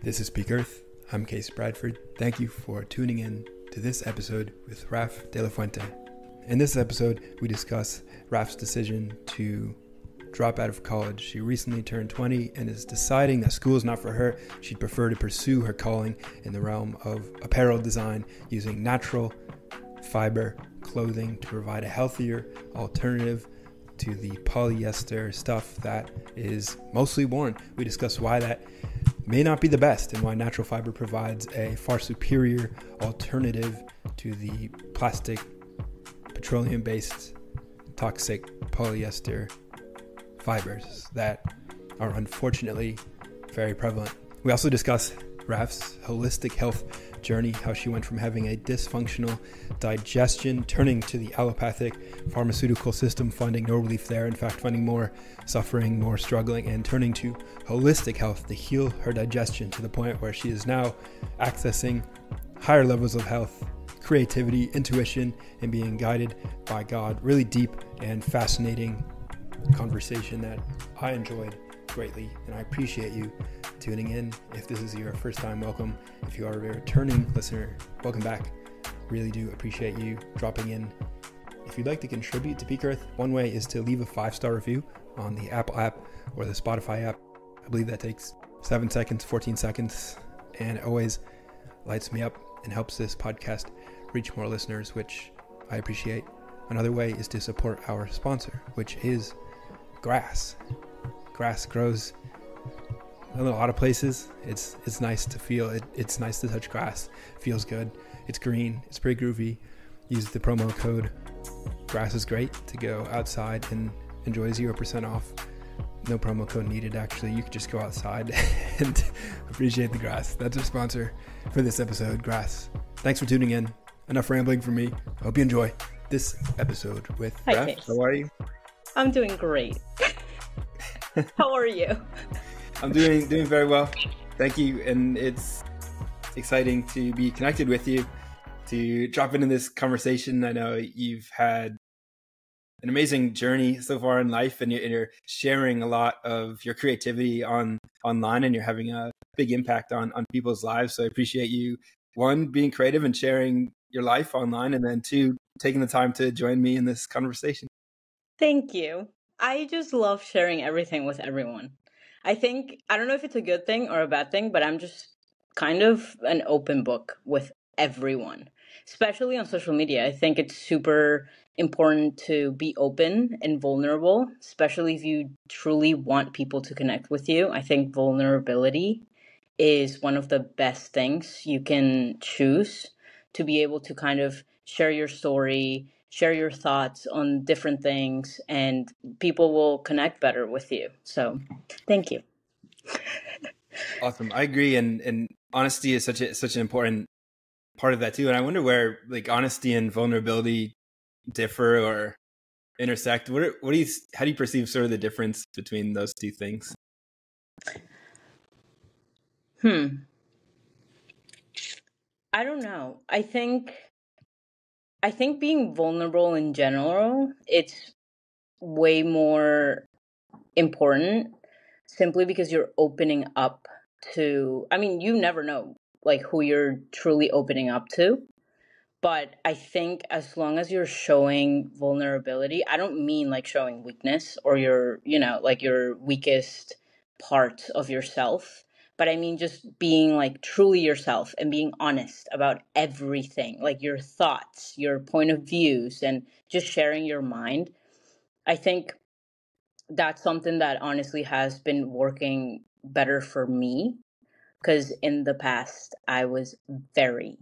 This is Peak Earth. I'm Case Bradford. Thank you for tuning in to this episode with Raf De La Fuente. In this episode, we discuss Raf's decision to drop out of college. She recently turned 20 and is deciding that school is not for her. She'd prefer to pursue her calling in the realm of apparel design using natural fiber clothing to provide a healthier alternative to the polyester stuff that is mostly worn. We discuss why that may not be the best and why natural fiber provides a far superior alternative to the plastic, petroleum-based, toxic polyester fibers that are unfortunately very prevalent. We also discuss Raf's holistic health journey, how she went from having a dysfunctional digestion, turning to the allopathic pharmaceutical system, finding no relief there, in fact, finding more suffering, more struggling, and turning to holistic health to heal her digestion to the point where she is now accessing higher levels of health, creativity, intuition, and being guided by God. Really deep and fascinating conversation that I enjoyed greatly, and I appreciate you tuning in. If this is your first time, welcome. If you are a returning listener, welcome back. Really do appreciate you dropping in. If you'd like to contribute to Peak Earth, one way is to leave a 5-star review on the Apple app or the Spotify app. I believe that takes 7 seconds, 14 seconds, and it always lights me up and helps this podcast reach more listeners, which I appreciate. Another way is to support our sponsor, which is grass. Grass grows in a lot of places. It's nice to feel it. It's nice to touch grass. It feels good. It's green. It's pretty groovy. Use the promo code grass is great to go outside and enjoy 0% off. No promo code needed, actually. You could just go outside and appreciate the grass. That's our sponsor for this episode, grass. Thanks for tuning in. Enough rambling from me. I hope you enjoy this episode with Hi, Raf. Case. How are you? I'm doing great. How are you? I'm doing very well. Thank you. And it's exciting to be connected with you, to drop into this conversation. I know you've had an amazing journey so far in life, and you're sharing a lot of your creativity online, and you're having a big impact on people's lives. So I appreciate you, one, being creative and sharing your life online, and then two, taking the time to join me in this conversation. Thank you. I just love sharing everything with everyone. I don't know if it's a good thing or a bad thing, but I'm just kind of an open book with everyone, especially on social media. I think it's super important to be open and vulnerable, especially if you truly want people to connect with you. I think vulnerability is one of the best things you can choose to be able to kind of share your story, share your thoughts on different things, and people will connect better with you. So thank you. Awesome. I agree. And honesty is such an important part of that too. And I wonder where like honesty and vulnerability differ or intersect. How do you perceive sort of the difference between those two things? I don't know. I think being vulnerable in general, it's way more important simply because you're opening up to, you never know like who you're truly opening up to. But I think as long as you're showing vulnerability, I don't mean like showing weakness or like your weakest part of yourself, but I mean just being like truly yourself and being honest about everything, like your thoughts, your point of views, and just sharing your mind. I think that's something that honestly has been working better for me because in the past I was very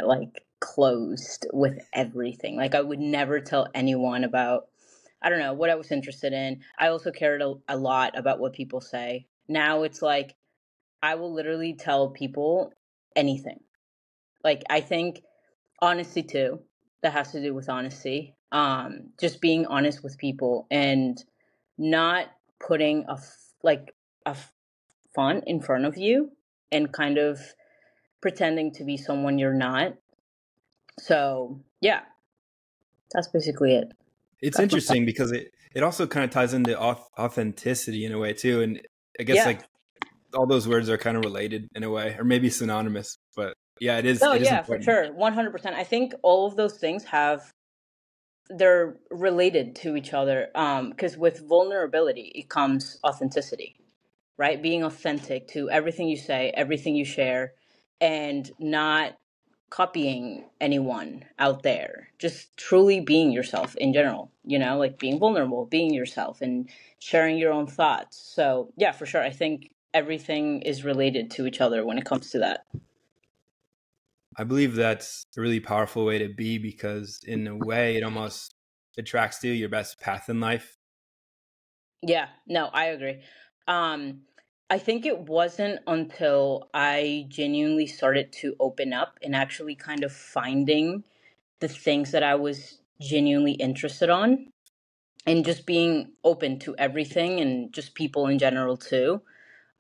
like closed with everything. Like I would never tell anyone about, I don't know, what I was interested in. I also cared a lot about what people say. Now it's like I will literally tell people anything. Like I think honesty too, that has to do with honesty. Just being honest with people and not putting a font in front of you and kind of pretending to be someone you're not. So yeah, that's basically it. It's interesting because it also kind of ties into authenticity in a way too. And I guess Yeah. like all those words are kind of related in a way, or maybe synonymous. But yeah, it No, is yeah, for important. sure. 100%. I think all of those things they're related to each other. Because with vulnerability, it comes authenticity, right? Being authentic to everything you say, everything you share, and not copying anyone out there. Just truly being yourself in general, like being vulnerable, being yourself, and sharing your own thoughts. So, yeah, for sure. I think everything is related to each other when it comes to that. I believe that's a really powerful way to be, because in a way it almost attracts to your best path in life. Yeah, no, I agree. Um, I think it wasn't until I genuinely started to open up and actually kind of finding the things that I was genuinely interested on and just being open to everything and just people in general too.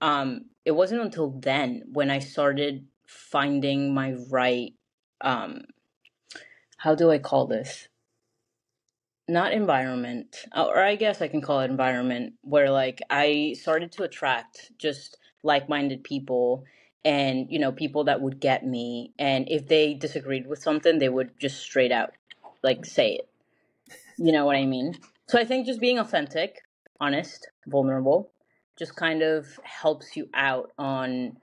It wasn't until then when I started finding my right, um, how do I call this? Not environment, or I guess I can call it environment, where like I started to attract just like-minded people and people that would get me, and if they disagreed with something they would just straight out like say it. You know what I mean? So I think just being authentic, honest, vulnerable just kind of helps you out on,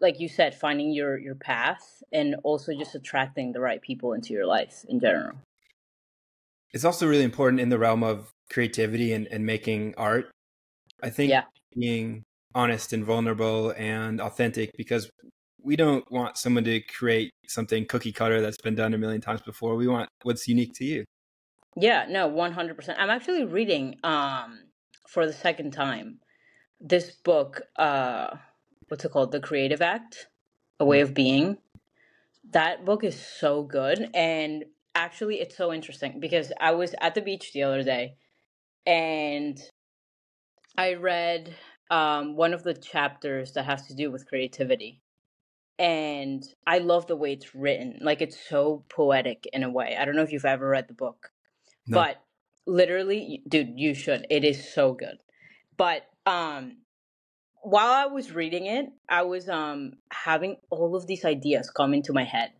like you said, finding your path and also just attracting the right people into your life in general. It's also really important in the realm of creativity and making art. I think Yeah. being honest and vulnerable and authentic, because we don't want someone to create something cookie cutter that's been done a million times before. We want what's unique to you. Yeah, no, 100%. I'm actually reading for the second time this book, what's it called? The Creative Act, A Way of Being. That book is so good, and actually it's so interesting because I was at the beach the other day and I read one of the chapters that has to do with creativity. And I love the way it's written. Like it's so poetic in a way. I don't know if you've ever read the book. No. But literally, dude, you should. It is so good. But while I was reading it, I was having all of these ideas come into my head.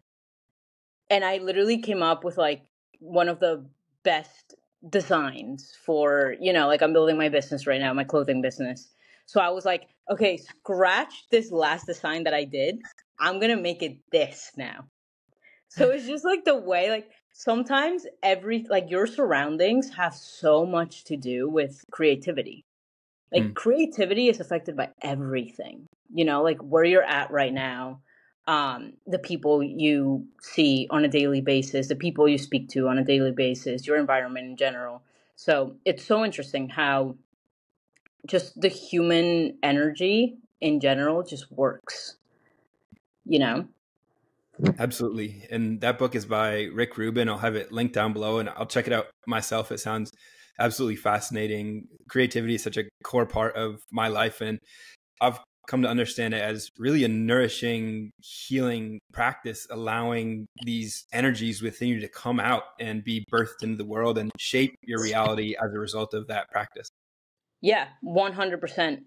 And I literally came up with like one of the best designs for, like I'm building my business right now, my clothing business. So I was like, okay, scratch this last design that I did. I'm going to make it this now. So it's just like the way, like sometimes like your surroundings have so much to do with creativity. Like creativity is affected by everything, like where you're at right now, the people you see on a daily basis, the people you speak to on a daily basis, your environment in general. So it's so interesting how just the human energy in general just works, you know? Absolutely. And that book is by Rick Rubin. I'll have it linked down below and I'll check it out myself. It sounds absolutely fascinating. Creativity is such a core part of my life. And I've come to understand it as really a nourishing, healing practice, allowing these energies within you to come out and be birthed into the world and shape your reality as a result of that practice. Yeah, 100%.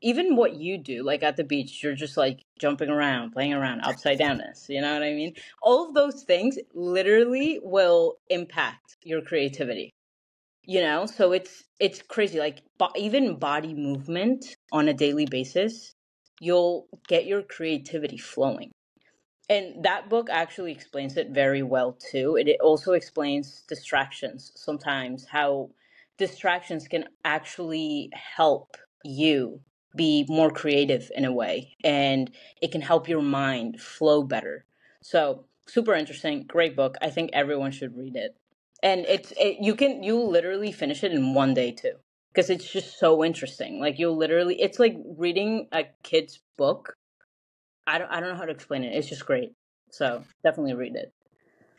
Even what you do, like at the beach, you're just like jumping around, playing around, upside downness, you know what I mean? All of those things literally will impact your creativity. So it's crazy. Like even body movement on a daily basis, you'll get your creativity flowing. And that book actually explains it very well too. It also explains distractions sometimes, how distractions can actually help you be more creative in a way, and it can help your mind flow better. So, super interesting, great book. I think everyone should read it. And you'll literally finish it in one day too, because it's just so interesting. Like it's like reading a kid's book. I don't know how to explain it. It's just great. So definitely read it.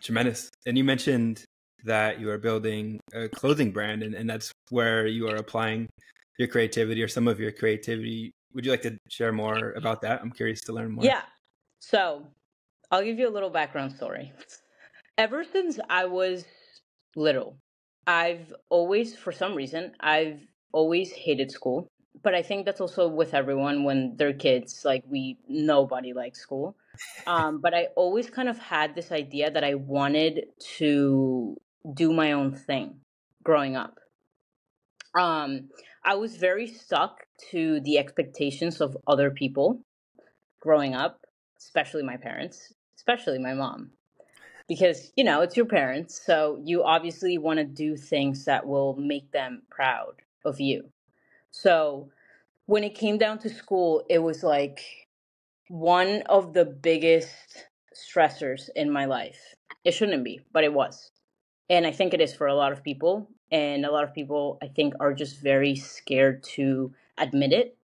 Tremendous. And you mentioned that you are building a clothing brand, and that's where you are applying your creativity or some of your creativity. Would you like to share more about that? I'm curious to learn more. Yeah. So I'll give you a little background story. Ever since I was little, for some reason, I've always hated school. but I think that's also with everyone when they're kids. Like nobody likes school. But I always kind of had this idea that I wanted to do my own thing growing up. Um, I was very stuck to the expectations of other people growing up, especially my parents, especially my mom, because it's your parents, so you obviously want to do things that will make them proud of you. So when it came down to school, it was like one of the biggest stressors in my life. It shouldn't be, but it was. And I think it is for a lot of people. And a lot of people, I think, are just very scared to admit it.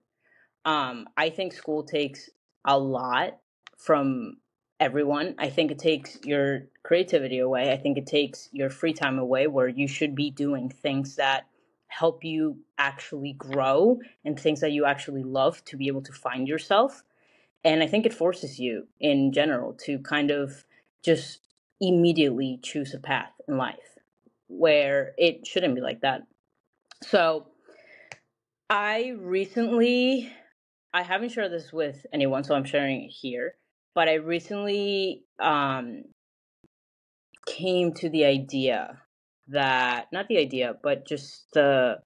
I think school takes a lot from everyone. I think it takes your creativity away. I think it takes your free time away, where you should be doing things that help you actually grow and things that you actually love to be able to find yourself. And I think it forces you in general to kind of just immediately choose a path in life where it shouldn't be like that. So I recently, I haven't shared this with anyone, so I'm sharing it here. But I recently came to the idea that, not the idea, but just the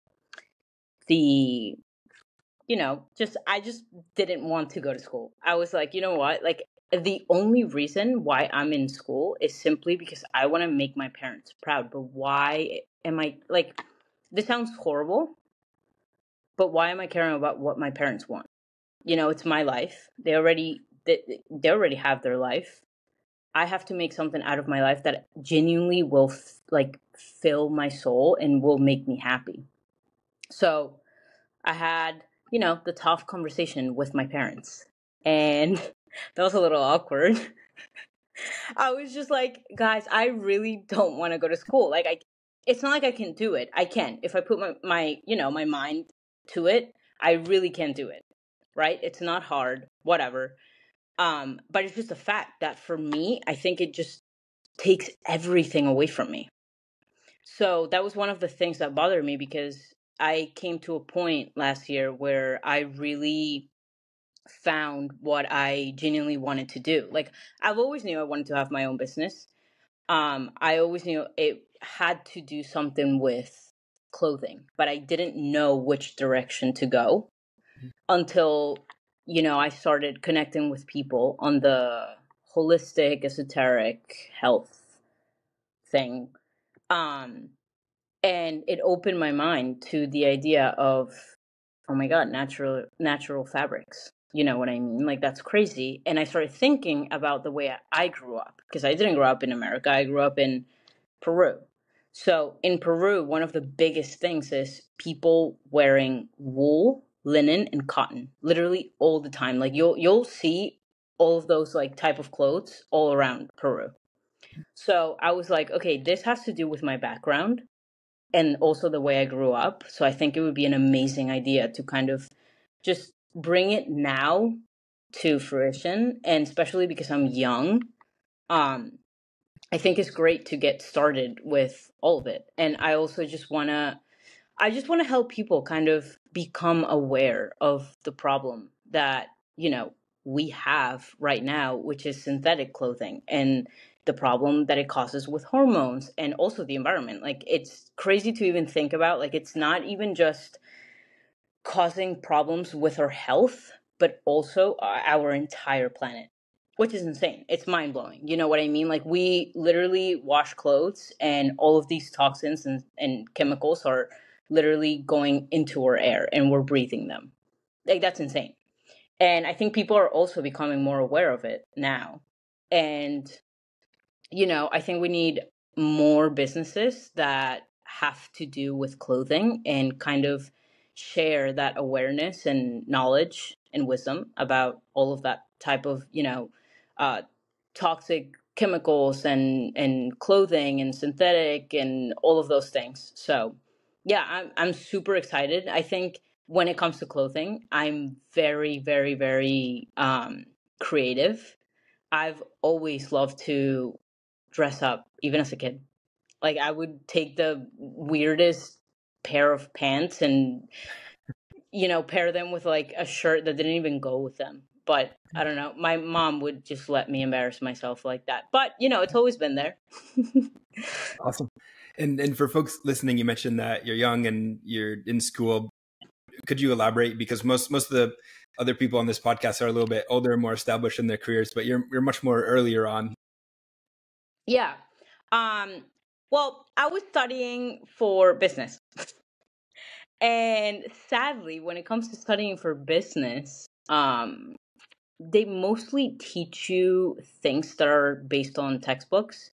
just I just didn't want to go to school. I was like, you know what? Like, the only reason why I'm in school is simply because I want to make my parents proud. But why am I like, this sounds horrible, but why am I caring about what my parents want? It's my life. They already have their life. I have to make something out of my life that genuinely will like fill my soul and will make me happy. So I had, the tough conversation with my parents. And that was a little awkward. I was just like, guys, I really don't want to go to school. Like, it's not like I can do it. I can. If I put my mind to it, I really can do it. Right? It's not hard, whatever. But it's just a fact that for me, I think it just takes everything away from me. So that was one of the things that bothered me, because I came to a point last year where I really found what I genuinely wanted to do. Like, I've always knew I wanted to have my own business. I always knew it had to do something with clothing, but I didn't know which direction to go until, I started connecting with people on the holistic, esoteric health thing. Um, and it opened my mind to the idea of, oh my god, natural fabrics. You know what I mean? Like, that's crazy. And I started thinking about the way I grew up, because I didn't grow up in America. I grew up in Peru. So in Peru, one of the biggest things is people wearing wool, linen, and cotton literally all the time. Like, you'll see all of those like type of clothes all around Peru. So I was like, okay, this has to do with my background and also the way I grew up. So I think it would be an amazing idea to kind of just bring it now to fruition. And especially because I'm young, um, I think it's great to get started with all of it. And I just want to help people kind of become aware of the problem that, we have right now, which is synthetic clothing, and the problem that it causes with hormones and also the environment. Like, it's crazy to even think about. Like, it's not even just causing problems with our health, but also our entire planet, which is insane. It's mind blowing. You know what I mean? Like, we literally wash clothes, and all of these toxins and chemicals are literally going into our air, and we're breathing them. Like, that's insane. And I think people are also becoming more aware of it now. And I think we need more businesses that have to do with clothing and kind of share that awareness and knowledge and wisdom about all of that type of, uh, toxic chemicals and clothing and synthetic and all of those things. So, yeah, I'm super excited. I think when it comes to clothing, I'm very, very, very creative. I've always loved to dress up, even as a kid. Like, I would take the weirdest pair of pants and pair them with like a shirt that didn't even go with them. But I don't know. My mom would just let me embarrass myself like that. But, it's always been there. Awesome. And for folks listening, you mentioned that you're young and you're in school. Could you elaborate? Because most of the other people on this podcast are a little bit older, more established in their careers, but you're much more earlier on. Yeah. Well, I was studying for business. And sadly, when it comes to studying for business, they mostly teach you things that are based on textbooks.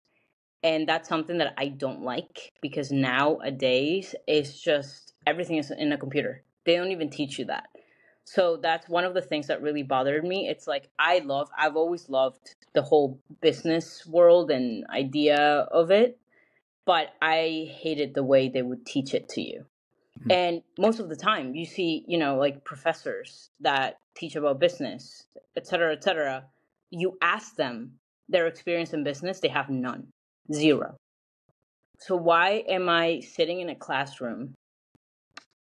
And that's something that I don't like, because nowadays it's just everything is in a computer. They don't even teach you that. So that's one of the things that really bothered me. It's like I've always loved the whole business world and idea of it, but I hated the way they would teach it to you. And most of the time you see, like professors that teach about business, et cetera, et cetera. You ask them their experience in business, they have none, zero. So why am I sitting in a classroom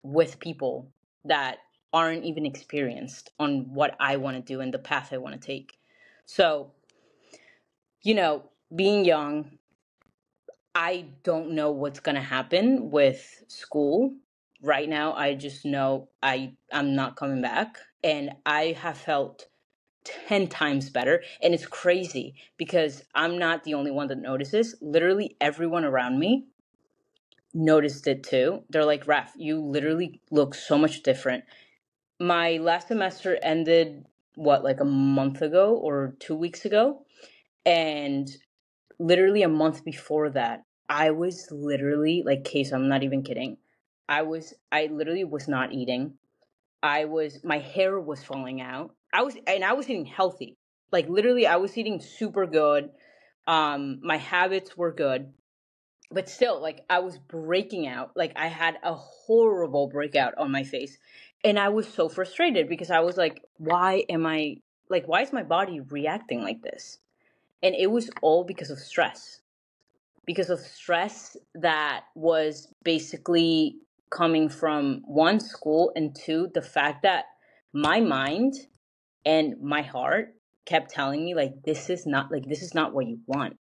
with people that aren't even experienced on what I want to do and the path I want to take? So, being young, I don't know what's going to happen with school. Right now, I just know I'm not coming back. And I have felt 10 times better. And it's crazy because I'm not the only one that notices. Literally everyone around me noticed it too. They're like, Raf, you literally look so much different. My last semester ended, like a month ago or 2 weeks ago. And literally a month before that, I was literally like, Case, I'm not even kidding. I literally was not eating. My hair was falling out. I was eating healthy. Like literally I was eating super good. My habits were good, but still, like I was breaking out. Like I had a horrible breakout on my face. And I was so frustrated because I was like, why is my body reacting like this? And it was all because of stress. Because of stress that was basically coming from one, school, and two, the fact that my mind and my heart kept telling me like this is not what you want,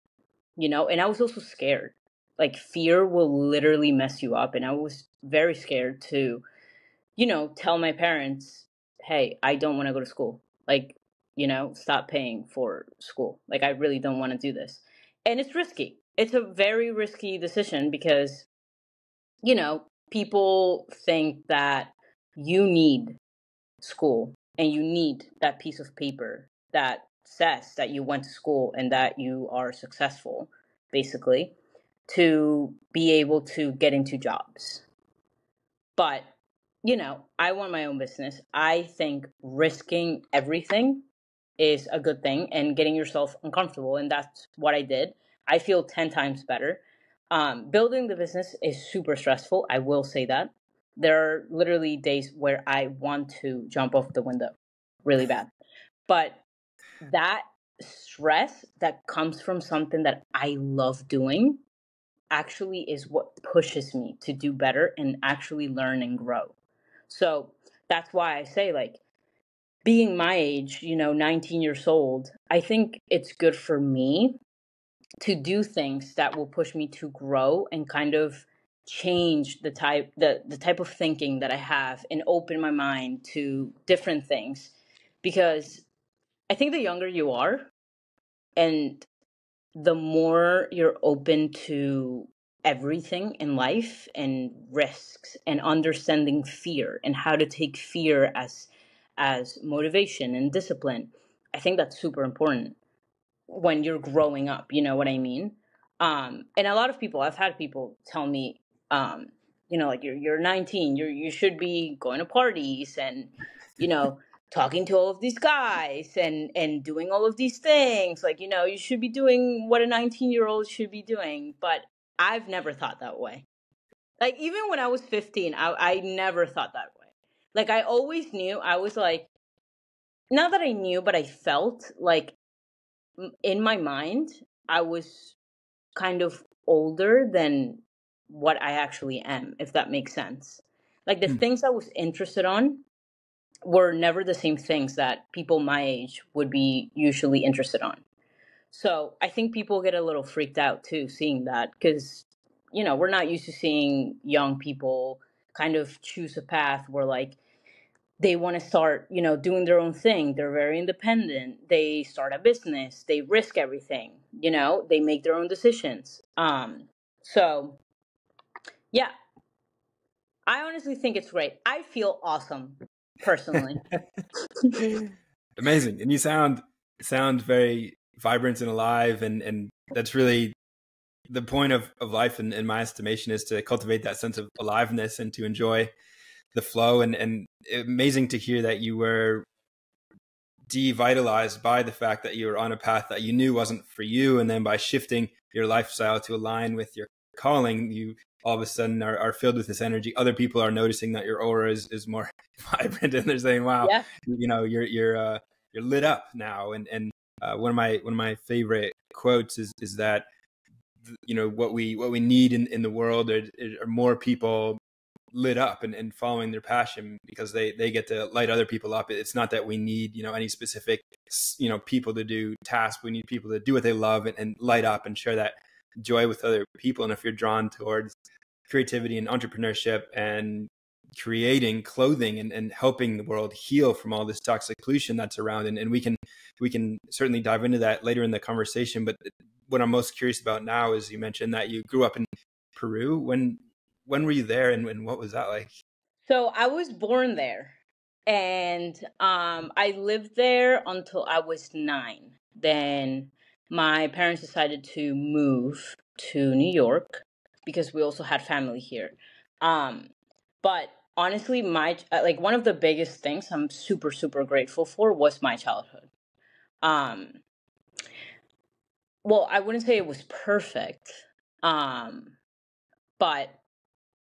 and I was also scared. Like fear will literally mess you up, and I was very scared to tell my parents, hey, I don't want to go to school. Like, stop paying for school. Like, I really don't want to do this. And it's risky. It's a very risky decision because, people think that you need school and you need that piece of paper that says that you went to school and that you are successful, basically, to be able to get into jobs. But, I want my own business. I think risking everything is a good thing and getting yourself uncomfortable. And that's what I did. I feel 10 times better. Building the business is super stressful. I will say that. There are literally days where I want to jump off the window really bad. But that stress that comes from something that I love doing actually is what pushes me to do better and actually learn and grow. So that's why I say, like, being my age, 19 years old, I think it's good for me to do things that will push me to grow and kind of change the type of thinking that I have and open my mind to different things. Because I think the younger you are and the more you're open to everything in life and risks and understanding fear and how to take fear as motivation and discipline, I think that's super important when you're growing up, you know what I mean? And a lot of people, I've had people tell me, like you're 19, you should be going to parties and, you know, talking to all of these guys and doing all of these things. Like, you should be doing what a 19-year-old should be doing. But I've never thought that way. Like even when I was 15, I never thought that way. Like I always knew, I was like, not that I knew, but I felt like in my mind, I was kind of older than what I actually am, if that makes sense. Like the things I was interested on were never the same things that people my age would be usually interested on. So I think people get a little freaked out too seeing that, because we're not used to seeing young people kind of choose a path where like they want to start, doing their own thing. They're very independent. They start a business. They risk everything. They make their own decisions. So yeah, I honestly think it's great. I feel awesome personally. Amazing. And you sound very vibrant and alive, and that's really the point of life in my estimation, is to cultivate that sense of aliveness and to enjoy the flow. And amazing to hear that you were devitalized by the fact that you were on a path that you knew wasn't for you, and then by shifting your lifestyle to align with your calling, you all of a sudden are filled with this energy. Other people are noticing that your aura is more vibrant, and they're saying, wow, Yeah. you're lit up now. And one of my favorite quotes is that what we need in the world are more people lit up and following their passion, because they get to light other people up. It's not that we need any specific people to do tasks. We need people to do what they love and light up and share that joy with other people. And if you're drawn towards creativity and entrepreneurship and creating clothing and helping the world heal from all this toxic pollution that's around, and we can certainly dive into that later in the conversation. But what I'm most curious about now is, you mentioned that you grew up in Peru. When were you there, and what was that like? So I was born there, and I lived there until I was 9. Then my parents decided to move to New York because we also had family here. But honestly, my like one of the biggest things I'm super super grateful for was my childhood. Um, well, I wouldn't say it was perfect, but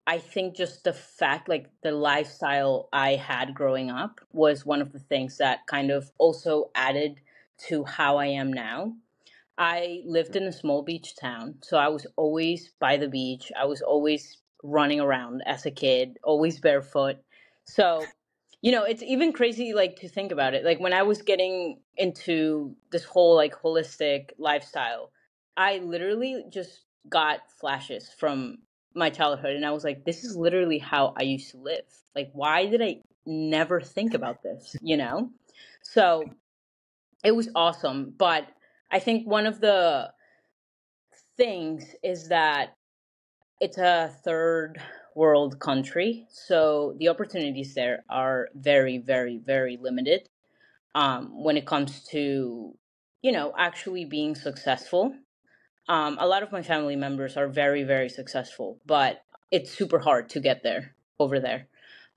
I think just the fact, like the lifestyle I had growing up, was one of the things that kind of also added to how I am now. I lived in a small beach town, so I was always by the beach. I was always running around as a kid, always barefoot. So, it's even crazy like to think about it. Like when I was getting into this whole like holistic lifestyle, I literally just got flashes from my childhood, and I was like, this is literally how I used to live. Like why did I never think about this? So, it was awesome, but I think one of the things is that it's a third world country, so the opportunities there are very, very, very limited when it comes to, actually being successful. A lot of my family members are very, very successful, but it's super hard to get there over there.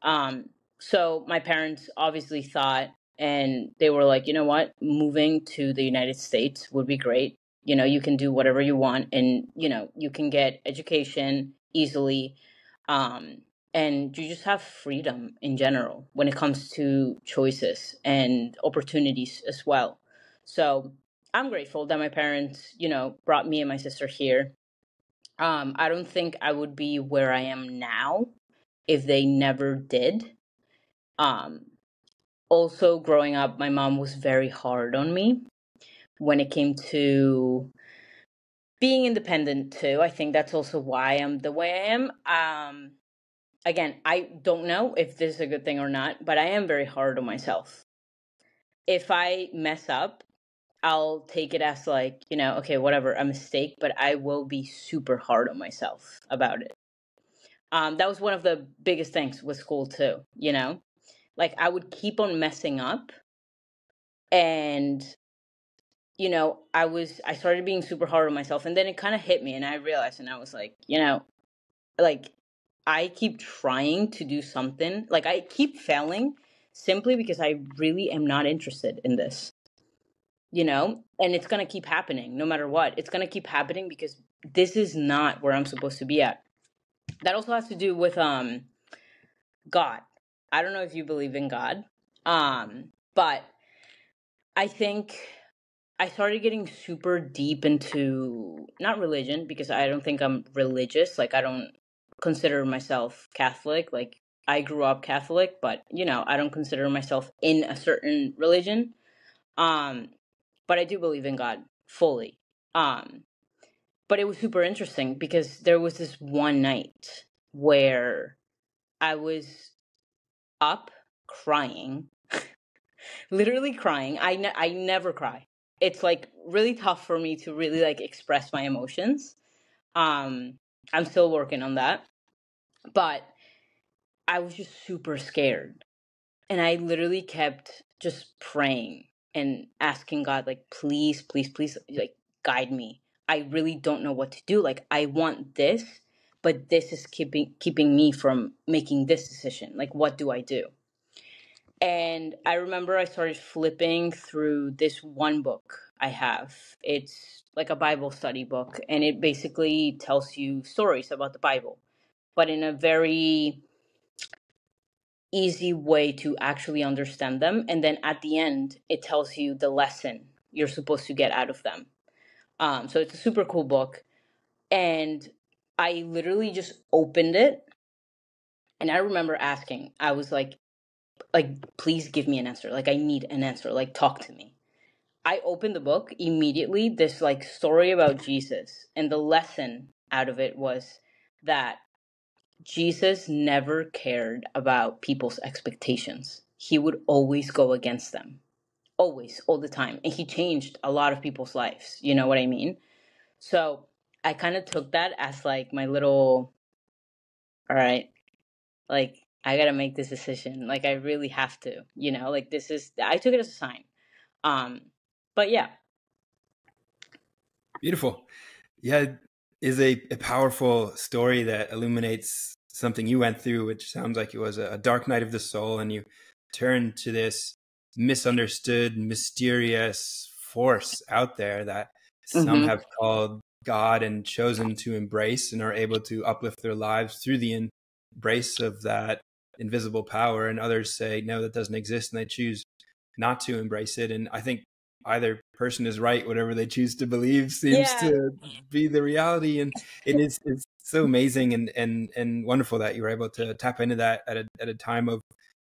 Um, so my parents obviously thought, and they were like, you know what, moving to the United States would be great. You can do whatever you want, and you can get education easily, um, and you just have freedom in general when it comes to choices and opportunities as well. So I'm grateful that my parents, brought me and my sister here. I don't think I would be where I am now if they never did. Um, Also, growing up, my mom was very hard on me when it came to being independent too. I think that's also why I'm the way I am. Again, I don't know if this is a good thing or not, but I am very hard on myself. If I mess up, I'll take it as like, okay, whatever, a mistake, but I will be super hard on myself about it. That was one of the biggest things with school too. Like I would keep on messing up, and I started being super hard on myself, and then it kind of hit me, and I realized, and I was like, like I keep trying to do something, like I keep failing simply because I really am not interested in this. And it's going to keep happening no matter what. It's going to keep happening because this is not where I'm supposed to be at. That also has to do with God. I don't know if you believe in God. But I think I started getting super deep into, not religion, because I don't think I'm religious. Like I don't consider myself Catholic. Like I grew up Catholic, but I don't consider myself in a certain religion. Um, but I do believe in God fully. Um, but it was super interesting because there was this one night where I was up crying, literally crying. I never cry. It's like really tough for me to really like express my emotions. Um, I'm still working on that, but I was just super scared. And I literally kept just praying and asking God, like, please, please, please, like, guide me. I really don't know what to do. Like, I want this, but this is keeping me from making this decision. Like, what do I do? And I remember I started flipping through this one book I have. It's like a Bible study book, and it basically tells you stories about the Bible, but in a very easy way to actually understand them. And then at the end, it tells you the lesson you're supposed to get out of them. So it's a super cool book. And I literally just opened it. And I remember asking, I was like, please give me an answer. Like, I need an answer. Like, talk to me. I opened the book immediately, this like story about Jesus. And the lesson out of it was that Jesus never cared about people's expectations. He would always go against them. Always, all the time. And he changed a lot of people's lives. You know what I mean? So I kind of took that as like my little, all right, like I got to make this decision. Like I really have to, like I took it as a sign. Um, but yeah. Beautiful. Yeah, it is a powerful story that illuminates something you went through, which sounds like it was a dark night of the soul, and you turned to this misunderstood, mysterious force out there that some Mm-hmm. have called God and chosen to embrace and are able to uplift their lives through the embrace of that invisible power. And others say, no, that doesn't exist, and they choose not to embrace it. And I think either person is right. Whatever they choose to believe seems Yeah. to be the reality. And it's so amazing and wonderful that you were able to tap into that at a time of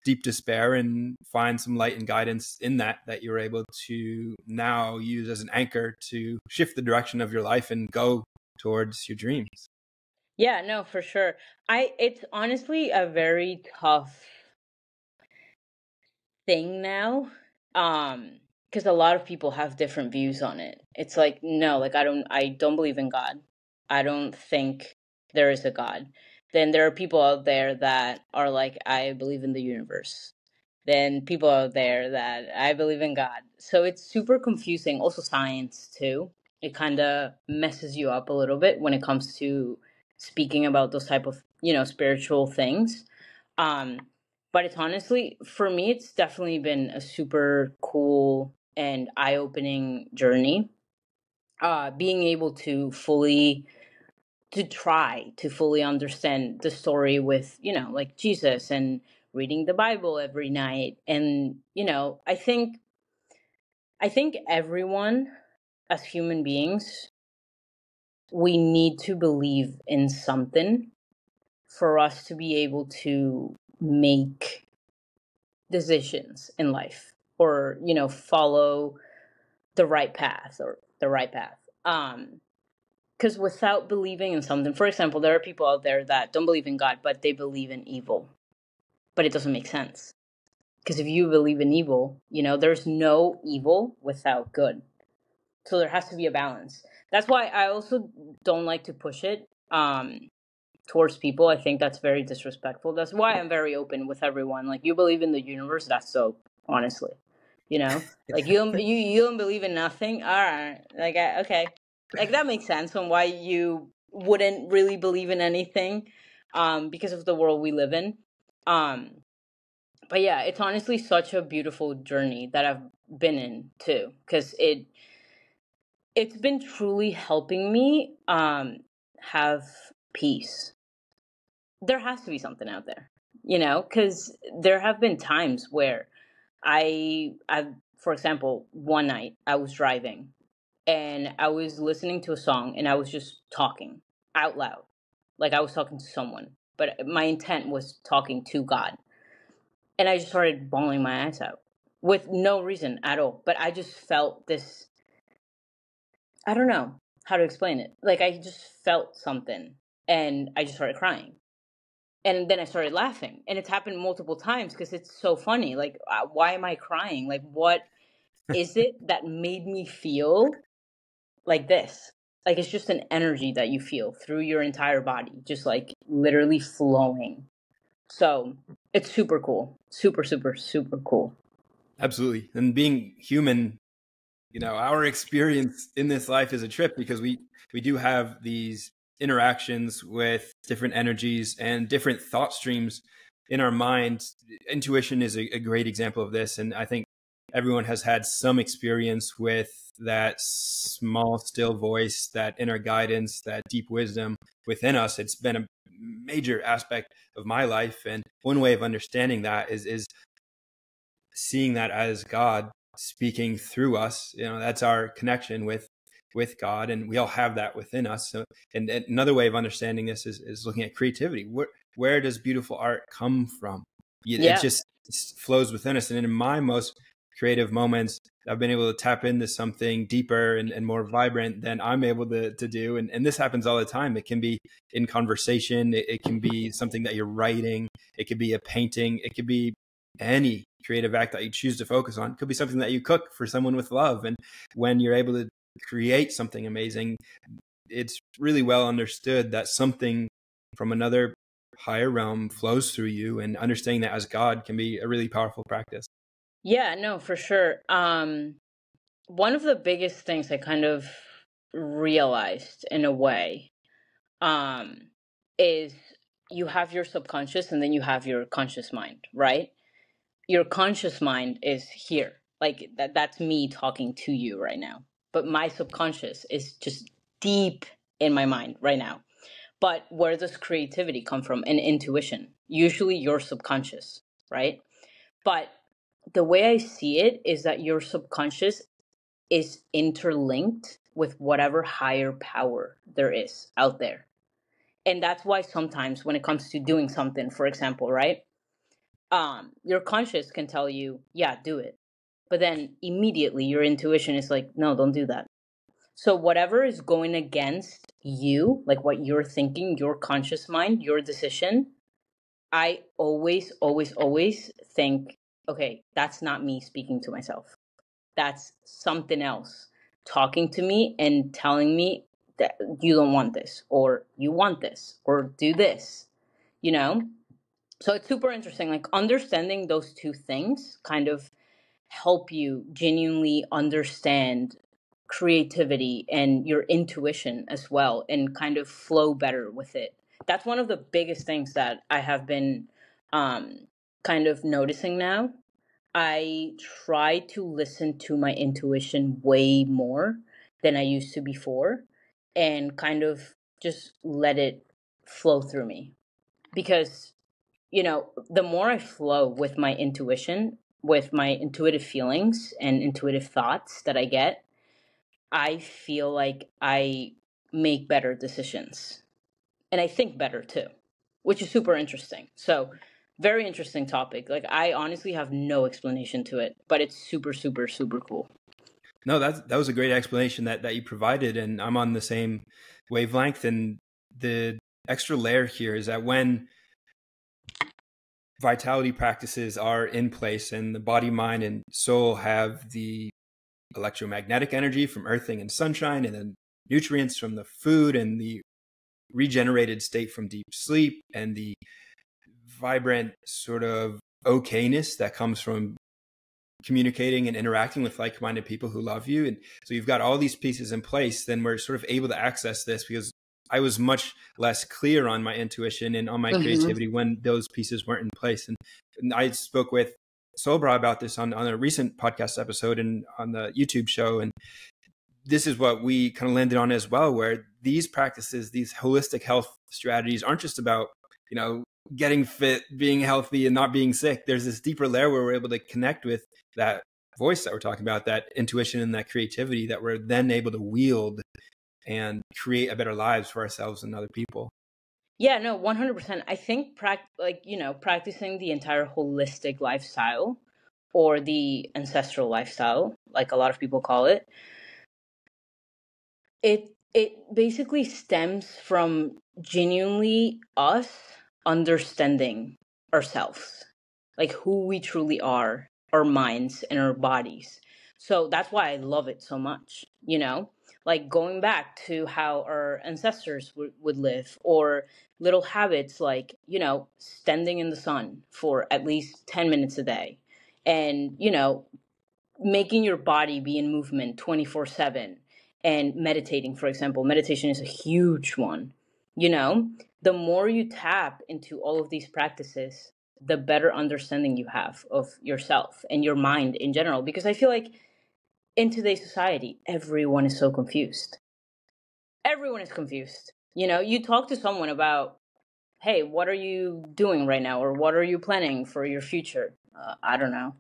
deep despair and find some light and guidance in that you were able to now use as an anchor to shift the direction of your life and go towards your dreams. Yeah, no, for sure. It's honestly a very tough thing now. Because a lot of people have different views on it. It's like, no, like I don't believe in God. I don't think there is a God. Then there are people out there that are like, I believe in the universe. Then people out there that I believe in God. So it's super confusing. Also science too. It kind of messes you up a little bit when it comes to speaking about those type of, spiritual things. Um but it's honestly, for me, it's definitely been a super cool and eye-opening journey. Being able to try to fully understand the story with, like Jesus, and reading the Bible every night. And, I think everyone, as human beings, we need to believe in something for us to be able to make decisions in life, or follow the right path. Because without believing in something, for example, there are people out there that don't believe in God, but they believe in evil. But it doesn't make sense, because if you believe in evil, there's no evil without good. So there has to be a balance. That's why I also don't like to push it towards people. I think that's very disrespectful. That's why I'm very open with everyone. Like, you believe in the universe, that's so, honestly. Like, you don't believe in nothing. All right, like, okay, like that makes sense on why you wouldn't really believe in anything, because of the world we live in. Um, but yeah, it's honestly such a beautiful journey that I've been in too, because it's been truly helping me have peace. There has to be something out there, because there have been times where I, for example, one night I was driving and I was listening to a song and I was just talking out loud, like I was talking to someone. but my intent was talking to God. And I just started bawling my eyes out with no reason at all. But I just felt this, I don't know how to explain it. Like I just felt something and I just started crying. And then I started laughing. And it's happened multiple times because it's so funny. Like, why am I crying? Like, what is it that made me feel like this? Like, it's just an energy that you feel through your entire body, just like literally flowing. So it's super cool. Super, super, super cool. Absolutely. And being human, you know, our experience in this life is a trip because we do have these interactions with different energies and different thought streams in our minds. Intuition is a great example of this. And I think everyone has had some experience with that small, still voice, that inner guidance, that deep wisdom within us. It's been a major aspect of my life. And one way of understanding that is seeing that as God speaking through us. You know, that's our connection with God, and we all have that within us. So, and another way of understanding this is looking at creativity. Where does beautiful art come from? It just flows within us. And in my most creative moments, I've been able to tap into something deeper and more vibrant than I'm able to do. And this happens all the time. It can be in conversation. It can be something that you're writing. It could be a painting. It could be any creative act that you choose to focus on. It could be something that you cook for someone with love. And when you're able to create something amazing, it's really well understood that something from another higher realm flows through you, and understanding that as God can be a really powerful practice. Yeah, no, for sure. One of the biggest things I kind of realized in a way, is you have your subconscious and then you have your conscious mind, right? Your conscious mind is here. Like that's me talking to you right now. But my subconscious is just deep in my mind right now. But where does creativity come from? And intuition. Usually your subconscious, right? But the way I see it is that your subconscious is interlinked with whatever higher power there is out there. And that's why sometimes when it comes to doing something, for example, right? Your conscious can tell you, yeah, do it. But then immediately your intuition is like, no, don't do that. So whatever is going against you, like what you're thinking, your conscious mind, your decision, I always, always, always think, okay, that's not me speaking to myself. That's something else talking to me and telling me that you don't want this, or you want this, or do this, you know? So it's super interesting. Like understanding those two things kind of help you genuinely understand creativity and your intuition as well, and kind of flow better with it. That's one of the biggest things that I have been kind of noticing now. I try to listen to my intuition way more than I used to before, and kind of just let it flow through me. Because, the more I flow with my intuition, with my intuitive feelings and intuitive thoughts that I get, I feel like I make better decisions. And I think better too, which is super interesting. So, very interesting topic. Like, I honestly have no explanation to it, but it's super, super, super cool. No, that was a great explanation that you provided, and I'm on the same wavelength. And the extra layer here is that when vitality practices are in place and the body, mind, and soul have the electromagnetic energy from earthing and sunshine, and then nutrients from the food, and the regenerated state from deep sleep, and the vibrant sort of okayness that comes from communicating and interacting with like-minded people who love you. And so you've got all these pieces in place, then we're sort of able to access this, because I was much less clear on my intuition and on my creativity when those pieces weren't in place. And I spoke with Sobra about this on a recent podcast episode and on the YouTube show. And this is what we kind of landed on as well, where these practices, these holistic health strategies aren't just about, getting fit, being healthy, and not being sick. There's this deeper layer where we're able to connect with that voice that we're talking about, that intuition and that creativity that we're then able to wield and create a better lives for ourselves and other people. Yeah, no, 100%. I think practicing the entire holistic lifestyle or the ancestral lifestyle, like a lot of people call it, it basically stems from genuinely us understanding ourselves, like who we truly are, our minds and our bodies. So that's why I love it so much, like going back to how our ancestors would live, or little habits like, standing in the sun for at least 10 minutes a day, and making your body be in movement 24/7, and meditating, for example. Meditation is a huge one. you know the more you tap into all of these practices, the better understanding you have of yourself and your mind in general, because I feel like in today's society everyone is so confused. Everyone is confused. You talk to someone about, hey, what are you doing right now, or what are you planning for your future? I don't know.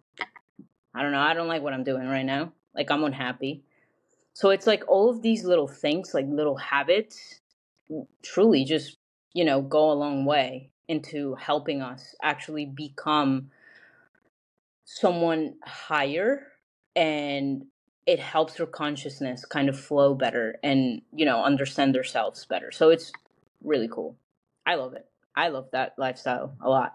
I don't like what I'm doing right now. Like, I'm unhappy. So it's like all of these little things, like little habits, truly just, go a long way into helping us actually become someone higher. And it helps their consciousness kind of flow better and, understand themselves better. So it's really cool. I love it. I love that lifestyle a lot.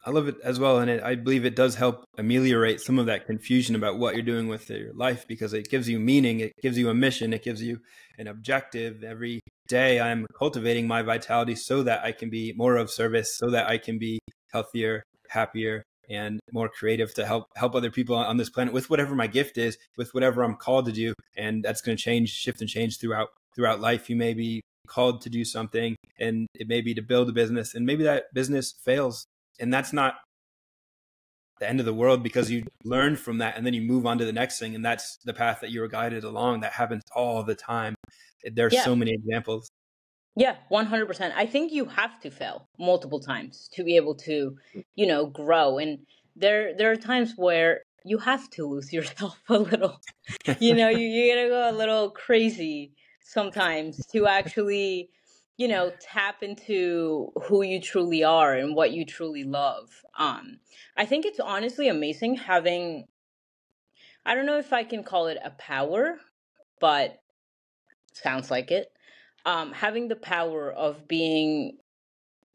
I love it as well. And I believe it does help ameliorate some of that confusion about what you're doing with your life, because it gives you meaning. It gives you a mission. It gives you an objective. Every day I'm cultivating my vitality so that I can be more of service, so that I can be healthier, happier, and more creative to help other people on this planet with whatever my gift is, with whatever I'm called to do. And that's going to shift and change throughout life. You may be called to do something, and it may be to build a business, and maybe that business fails, and that's not the end of the world, because you learn from that and then you move on to the next thing. And that's the path that you were guided along. That happens all the time. There's Yeah. so many examples. Yeah, 100%. I think you have to fail multiple times to be able to, grow. And there are times where you have to lose yourself a little. You gotta go a little crazy sometimes to actually, tap into who you truly are and what you truly love. I think it's honestly amazing having, I don't know if I can call it a power, but sounds like it. Having the power of being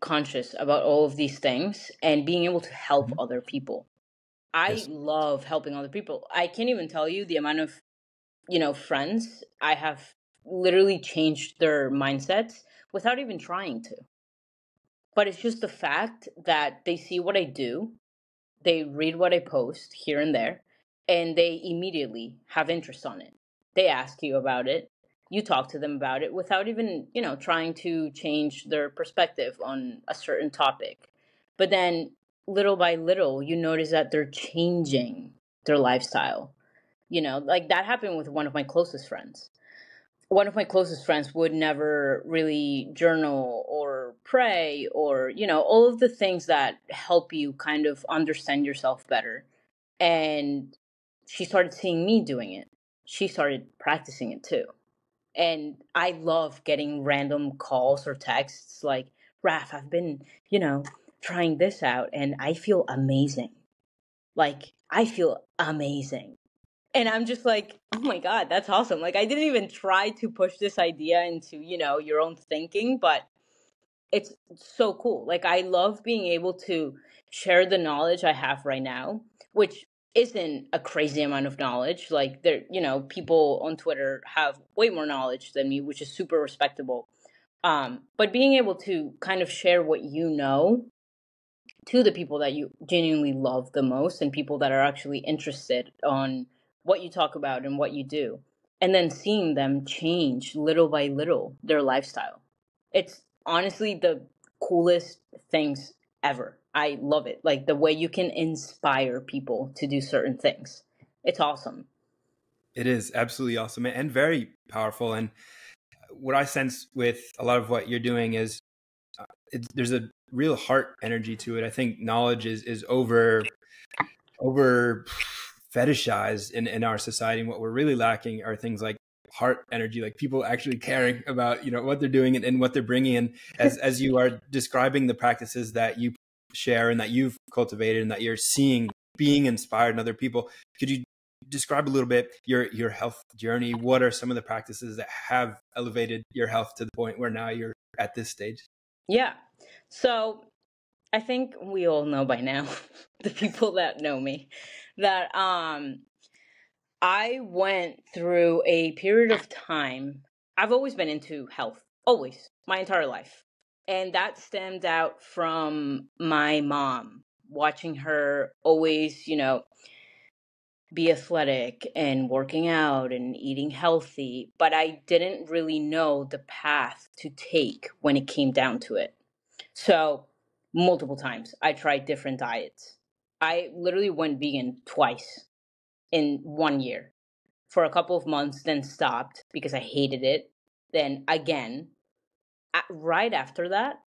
conscious about all of these things and being able to help Mhm. other people. I Yes. love helping other people. I can't even tell you the amount of, friends I have literally changed their mindsets without even trying to. But it's just the fact that they see what I do, they read what I post here and there, and they immediately have interest on it. They ask you about it. You talk to them about it without even, trying to change their perspective on a certain topic. But then little by little, you notice that they're changing their lifestyle. Like that happened with one of my closest friends. One of my closest friends would never really journal or pray, or, all of the things that help you kind of understand yourself better. And she started seeing me doing it. She started practicing it too. And I love getting random calls or texts like, Raf, I've been, trying this out and I feel amazing. Like, I feel amazing. And I'm just like, oh my God, that's awesome. Like, I didn't even try to push this idea into, your own thinking, but it's so cool. Like, I love being able to share the knowledge I have right now, which isn't a crazy amount of knowledge. Like, there, people on Twitter have way more knowledge than me, which is super respectable. But being able to kind of share what you know to the people that you genuinely love the most, and people that are actually interested on what you talk about and what you do, and then seeing them change little by little their lifestyle. It's honestly the coolest things ever. I love it. Like the way you can inspire people to do certain things. It's awesome. It is absolutely awesome and very powerful. And what I sense with a lot of what you're doing is there's a real heart energy to it. I think knowledge is over fetishized in our society. And what we're really lacking are things like heart energy, like people actually caring about, what they're doing and what they're bringing in. As you are describing the practices that you share and that you've cultivated and that you're seeing being inspired in other people, could you describe a little bit your health journey? What are some of the practices that have elevated your health to the point where now you're at this stage? Yeah. So I think we all know by now, the people that know me, that I went through a period of time. I've always been into health, always, my entire life. And that stemmed out from my mom, watching her always, be athletic and working out and eating healthy. But I didn't really know the path to take when it came down to it. So, multiple times, I tried different diets. I literally went vegan twice in 1 year for a couple of months, then stopped because I hated it. Then again, right after that,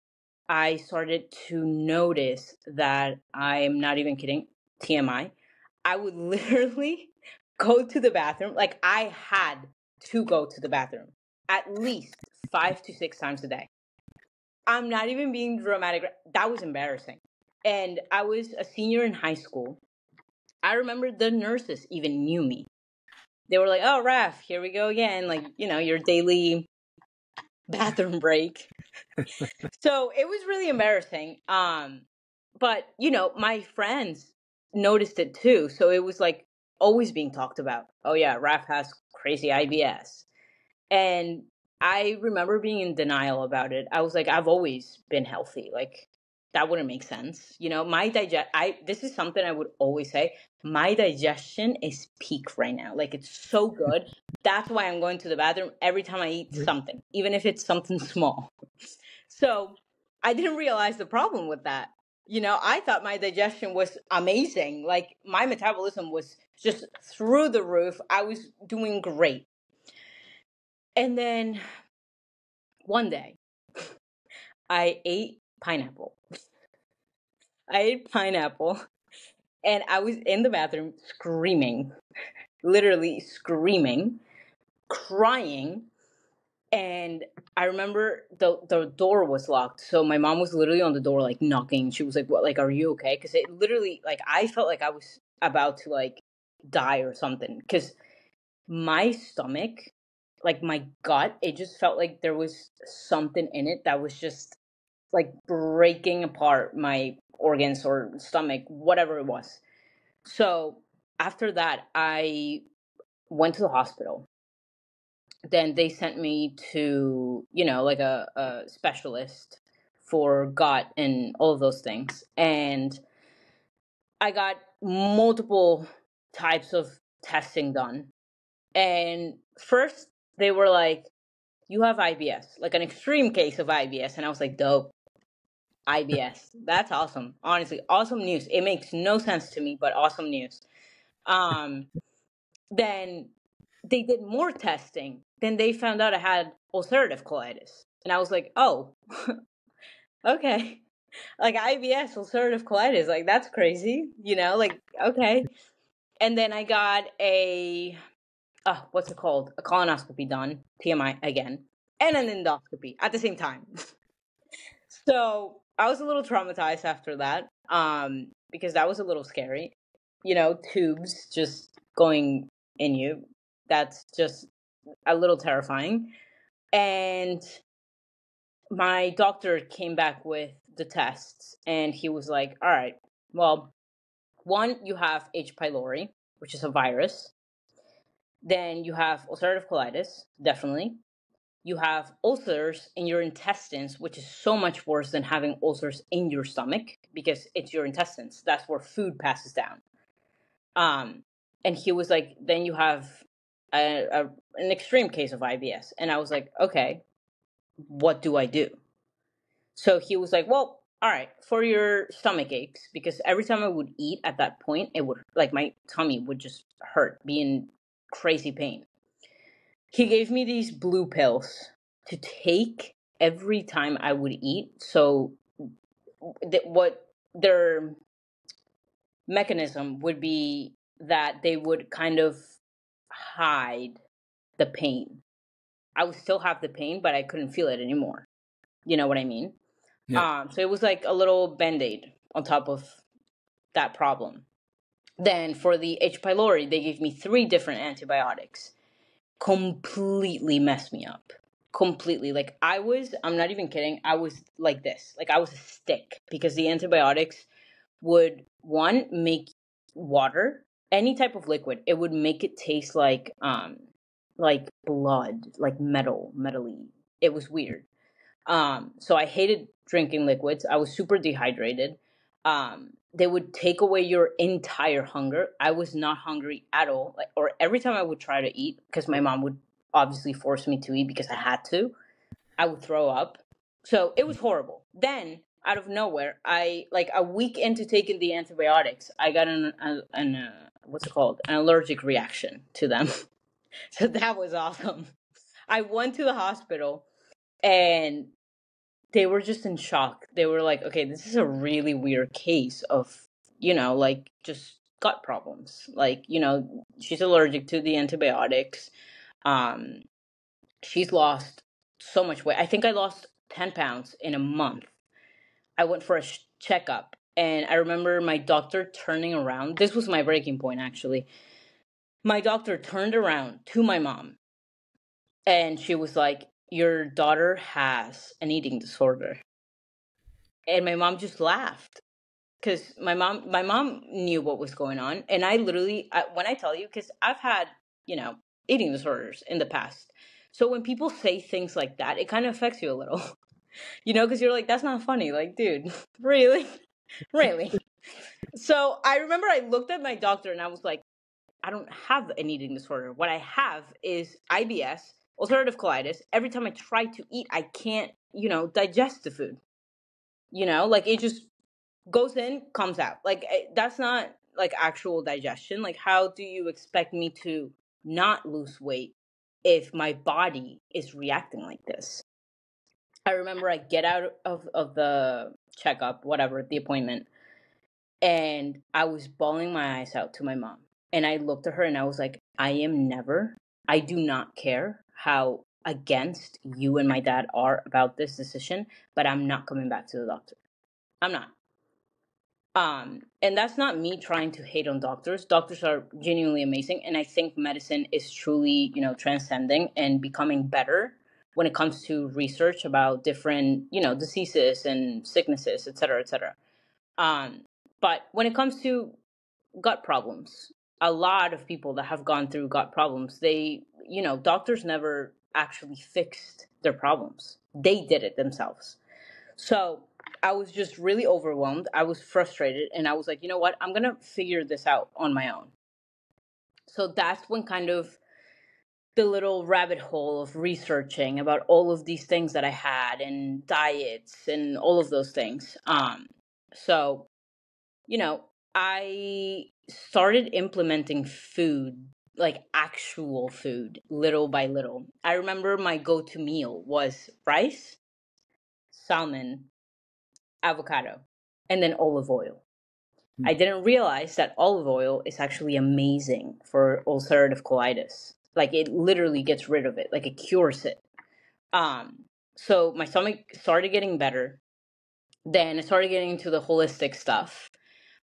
I started to notice that I'm not even kidding, TMI. I would literally go to the bathroom. Like I had to go to the bathroom at least 5 to 6 times a day. I'm not even being dramatic. That was embarrassing. And I was a senior in high school. I remember the nurses even knew me. They were like, "Oh, Raf, here we go again. Like, your daily bathroom break." So it was really embarrassing. But my friends noticed it too. So it was like always being talked about. Oh yeah, Raf has crazy IBS. And I remember being in denial about it. I was like, I've always been healthy. Like that wouldn't make sense. My this is something I would always say. My digestion is peak right now. Like it's so good. That's why I'm going to the bathroom every time I eat something, even if it's something small. So I didn't realize the problem with that. I thought my digestion was amazing. Like my metabolism was just through the roof. I was doing great. And then one day I ate pineapple. I ate pineapple and I was in the bathroom screaming, literally screaming, crying. And I remember the door was locked. So my mom was literally on the door, like knocking. She was like, "What? Like, are you okay?" Because it literally, like, I felt like I was about to like die or something. Because my stomach, like my gut, it just felt like there was something in it that was just like breaking apart my organs or stomach, whatever it was. So after that, I went to the hospital. Then they sent me to, like a specialist for gut and all of those things. And I got multiple types of testing done. And first, they were like, "You have IBS, like an extreme case of IBS." And I was like, "Dope. IBS. That's awesome. Honestly, awesome news. It makes no sense to me, but awesome news." Um, then they did more testing. Then they found out I had ulcerative colitis. And I was like, "Oh, okay." Like IBS, ulcerative colitis, like that's crazy, like okay. And then I got what's it called? A colonoscopy done, TMI again, and an endoscopy at the same time. So I was a little traumatized after that, because that was a little scary. Tubes just going in you. That's just a little terrifying. And my doctor came back with the tests, and he was like, "All right, well, one, you have H. pylori, which is a virus. Then you have ulcerative colitis, definitely. You have ulcers in your intestines, which is so much worse than having ulcers in your stomach because it's your intestines. That's where food passes down." Um, and he was like, "Then you have an extreme case of IBS." And I was like, "Okay, what do I do?" So he was like, "Well, all right, for your stomach aches, because every time I would eat at that point, it would, like, my tummy would just hurt, be in crazy pain." He gave me these blue pills to take every time I would eat. So what their mechanism would be that they would kind of hide the pain. I would still have the pain, but I couldn't feel it anymore. You know what I mean? Yeah. So it was like a little band-aid on top of that problem. Then for the H. pylori, they gave me 3 different antibiotics. Completely messed me up. Completely. Like I'm not even kidding, I was like this. Like I was a stick because the antibiotics would, one, make water, any type of liquid, it would make it taste like blood, like metally. It was weird. So I hated drinking liquids. I was super dehydrated. They would take away your entire hunger. I was not hungry at all. Like, or every time I would try to eat, because my mom would obviously force me to eat because I had to, I would throw up. So it was horrible. Then out of nowhere, I, like a week into taking the antibiotics, I got an what's it called? An allergic reaction to them. So that was awesome. I went to the hospital and they were just in shock. They were like, okay, this is a really weird case of, like just gut problems. Like, she's allergic to the antibiotics. Um, she's lost so much weight. I think I lost 10 pounds in a month. I went for a checkup, and I remember my doctor turning around. This was my breaking point, actually. My doctor turned around to my mom, and she was like, your daughter has an eating disorder. And my mom just laughed because my mom knew what was going on. And I literally, when I tell you, because I've had, eating disorders in the past. So when people say things like that, it kind of affects you a little, because you're like, that's not funny. Like, dude, really? Really? So I remember I looked at my doctor and I was like, I don't have an eating disorder. What I have is IBS, ulcerative colitis. Every time I try to eat, I can't, digest the food. Like it just goes in, comes out. Like that's not like actual digestion. Like how do you expect me to not lose weight if my body is reacting like this? I remember I get out of the checkup, whatever, the appointment, and I was bawling my eyes out to my mom. And I looked at her and I was like, I do not care how against you and my dad are about this decision, but I'm not coming back to the doctor. I'm not. And that's not me trying to hate on doctors. Doctors are genuinely amazing, and I think medicine is truly, transcending and becoming better when it comes to research about different, diseases and sicknesses, et cetera, et cetera. But when it comes to gut problems, a lot of people that have gone through gut problems, doctors never actually fixed their problems. They did it themselves. So I was just really overwhelmed. I was frustrated. And I was like, you know what? I'm going to figure this out on my own. So that's when kind of the little rabbit hole of researching about all of these things that I had and diets and all of those things. So, I started implementing food, like actual food, little by little. I remember my go-to meal was rice, salmon, avocado, and then olive oil. I didn't realize that olive oil is actually amazing for ulcerative colitis. Like it literally gets rid of it, like it cures it. So my stomach started getting better. Then I started getting into the holistic stuff.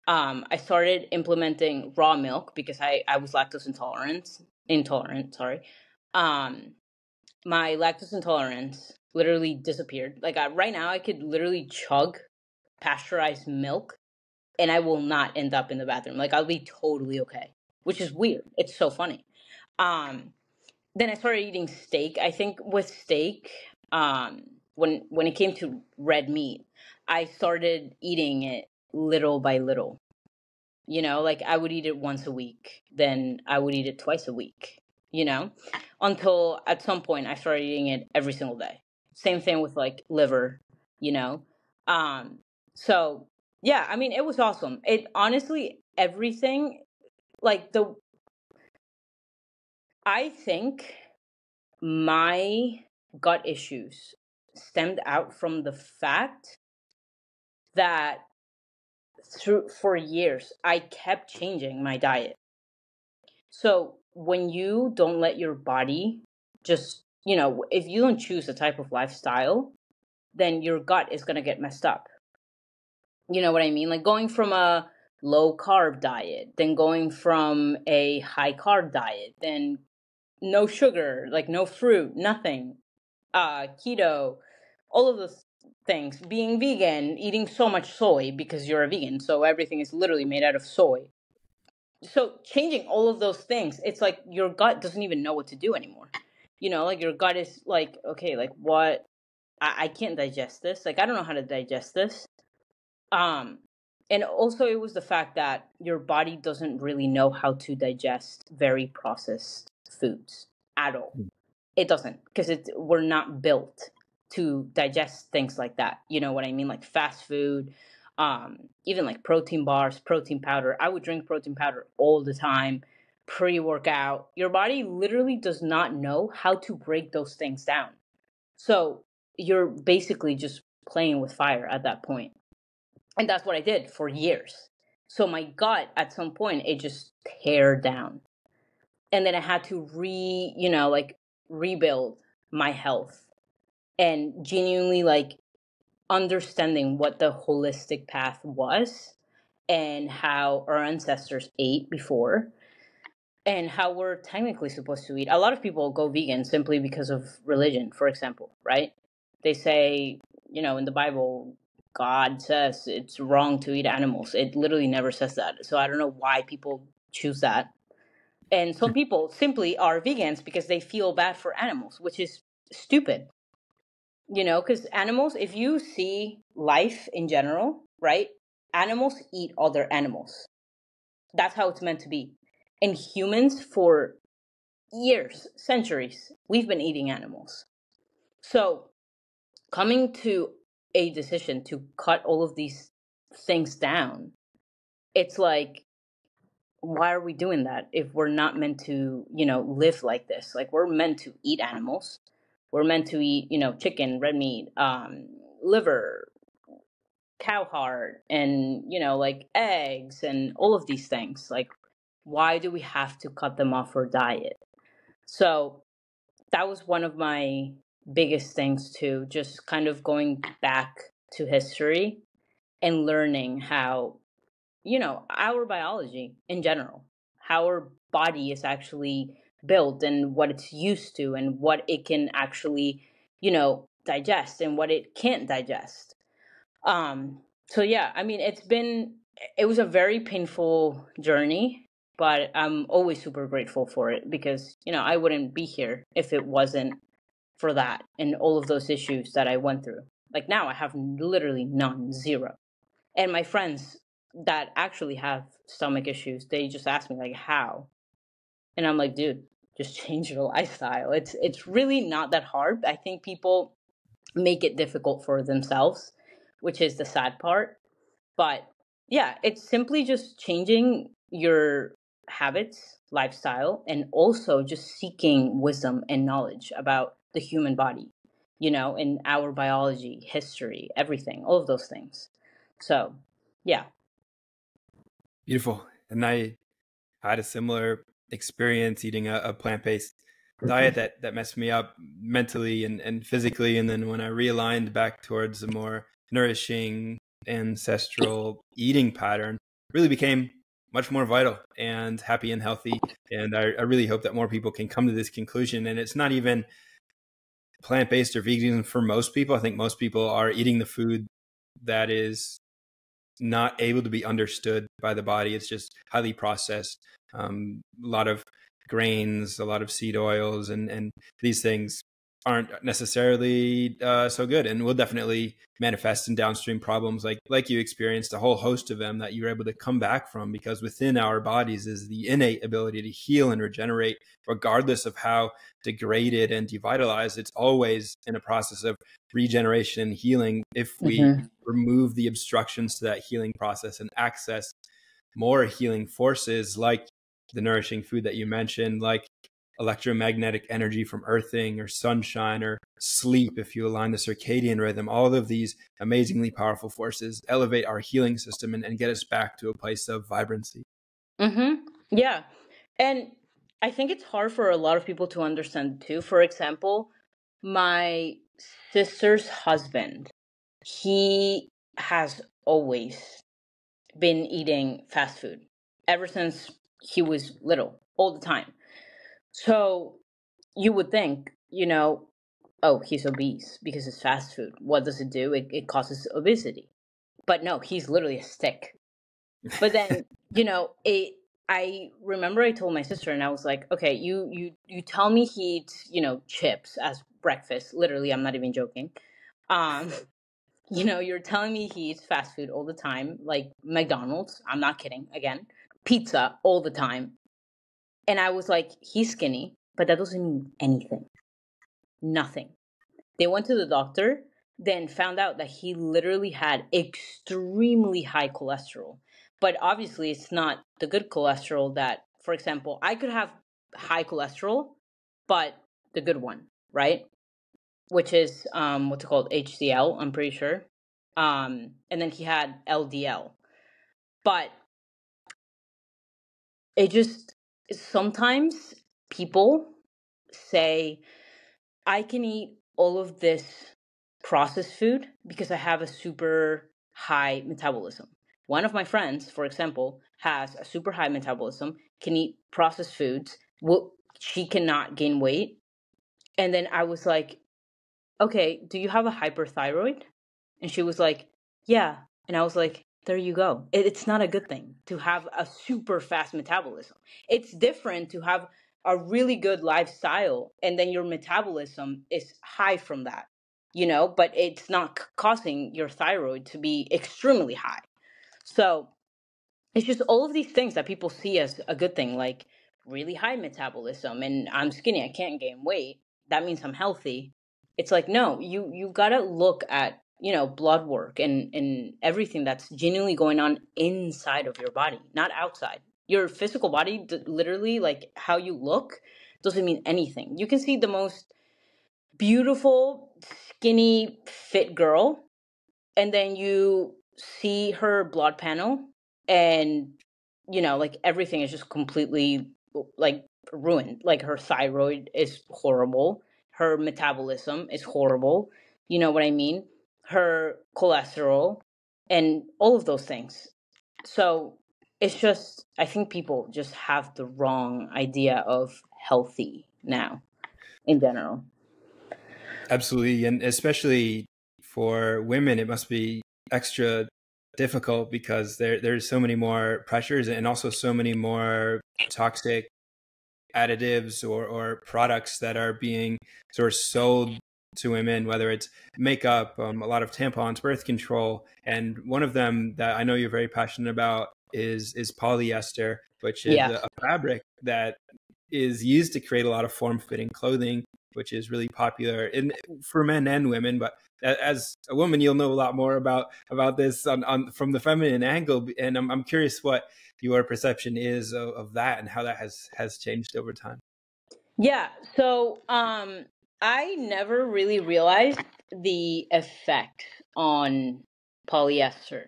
I started implementing raw milk because I was lactose intolerant, sorry. My lactose intolerance literally disappeared. Like right now I could literally chug pasteurized milk and I will not end up in the bathroom. Like I'll be totally okay, which is weird. It's so funny. Then I started eating steak. I think with steak, when it came to red meat, I started eating it little by little. Like I would eat it once a week, then I would eat it twice a week, until at some point I started eating it every single day. Same thing with like liver, you know. Um, so yeah, I mean, it was awesome. It honestly, everything, like I think my gut issues stemmed out from the fact that for years I kept changing my diet. So when you don't let your body just, if you don't choose a type of lifestyle, then your gut is going to get messed up. You know what I mean? Like going from a low carb diet, then going from a high carb diet, then no sugar, like no fruit, nothing, keto, all of those things, being vegan, eating so much soy because you're a vegan. So everything is literally made out of soy. So changing all of those things, it's like your gut doesn't even know what to do anymore. Like your gut is like, okay, like what? I can't digest this. Like I don't know how to digest this. Um, and also it was the fact that your body doesn't really know how to digest very processed foods at all. It doesn't, because we're not built to digest things like that. You know what I mean? Like fast food, even like protein bars, protein powder. I would drink protein powder all the time, pre-workout. Your body literally does not know how to break those things down. So you're basically just playing with fire at that point. And that's what I did for years. So my gut, at some point, it just tear down. And then I had to rebuild my health and genuinely like understanding what the holistic path was and how our ancestors ate before and how we're technically supposed to eat. A lot of people go vegan simply because of religion, for example, right? They say, in the Bible, God says it's wrong to eat animals. It literally never says that. So I don't know why people choose that. And some people simply are vegans because they feel bad for animals, which is stupid. Because animals, if you see life in general, right? Animals eat other animals. That's how it's meant to be. And humans, for years, centuries, we've been eating animals. So coming to a decision to cut all of these things down, it's like, why are we doing that if we're not meant to, live like this? Like we're meant to eat animals. We're meant to eat, chicken, red meat, liver, cow heart, and, like eggs and all of these things. Like, why do we have to cut them off for diet? So that was one of my biggest things too, just kind of going back to history and learning how, our biology in general, how our body is actually built and what it's used to and what it can actually, digest and what it can't digest. So yeah, I mean, it was a very painful journey, but I'm always super grateful for it because, I wouldn't be here if it wasn't for that and all of those issues that I went through. Like now I have literally none, zero. And my friends that actually have stomach issues, they just ask me like, how? And I'm like, dude, just change your lifestyle. It's really not that hard. I think people make it difficult for themselves, which is the sad part. But yeah, it's simply just changing your habits, lifestyle, and also just seeking wisdom and knowledge about the human body, and our biology, history, everything, all of those things. So, yeah. Beautiful. And I had a similar experience eating a plant-based diet that messed me up mentally and physically. And then when I realigned back towards a more nourishing ancestral eating pattern, really became much more vital and happy and healthy. And I really hope that more people can come to this conclusion. And it's not even plant-based or vegan for most people. I think most people are eating the food that is not able to be understood by the body. It's just highly processed, a lot of grains, a lot of seed oils, and these things aren't necessarily so good, and will definitely manifest in downstream problems like you experienced, a whole host of them that you're able to come back from, because within our bodies is the innate ability to heal and regenerate, regardless of how degraded and devitalized. It's always in a process of regeneration and healing if we remove the obstructions to that healing process and access more healing forces like the nourishing food that you mentioned, like electromagnetic energy from earthing or sunshine or sleep. If you align the circadian rhythm, all of these amazingly powerful forces elevate our healing system and get us back to a place of vibrancy. Yeah. And I think it's hard for a lot of people to understand too. For example, my sister's husband, he has always been eating fast food ever since he was little, all the time. So you would think, oh, he's obese because it's fast food. What does it do? It causes obesity. But no, he's literally a stick. But then, I remember I told my sister and I was like, okay, you tell me he eats, chips as breakfast. Literally, I'm not even joking. Um, you're telling me he eats fast food all the time, like McDonald's. I'm not kidding. Again, pizza all the time. And I was like, he's skinny, but that doesn't mean anything. Nothing. They went to the doctor, then found out that he literally had extremely high cholesterol. But obviously, it's not the good cholesterol that, for example, I could have high cholesterol, but the good one, right? Which is what's it called? HDL, I'm pretty sure. And then he had LDL. But it just, sometimes people say, I can eat all of this processed food because I have a super high metabolism. One of my friends, for example, has a super high metabolism, can eat processed foods. She cannot gain weight. And then I was like, okay, do you have a hyperthyroid? And she was like, yeah. And I was like, there you go. It's not a good thing to have a super fast metabolism. It's different to have a really good lifestyle and then your metabolism is high from that, but it's not causing your thyroid to be extremely high. So it's just all of these things that people see as a good thing, like really high metabolism and I'm skinny, I can't gain weight. That means I'm healthy. It's like, no, you gotta look at, blood work and everything that's genuinely going on inside of your body, not outside. Your physical body, literally, like how you look, doesn't mean anything. You can see the most beautiful, skinny, fit girl, and then you see her blood panel and like everything is just completely like ruined. Like her thyroid is horrible, her metabolism is horrible, you know what I mean, her cholesterol and all of those things. So it's just, I think people just have the wrong idea of healthy now in general. Absolutely. And especially for women, it must be extra difficult because there's so many more pressures and also so many more toxic additives or products that are being sort of sold to women, whether it's makeup, a lot of tampons, birth control. And one of them that I know you're very passionate about is polyester, which is Yeah. a fabric that is used to create a lot of form-fitting clothing, which is really popular for men and women. But as a woman, you'll know a lot more about this from the feminine angle. And I'm curious what your perception is of that and how that has changed over time. Yeah. So I never really realized the effect on polyester.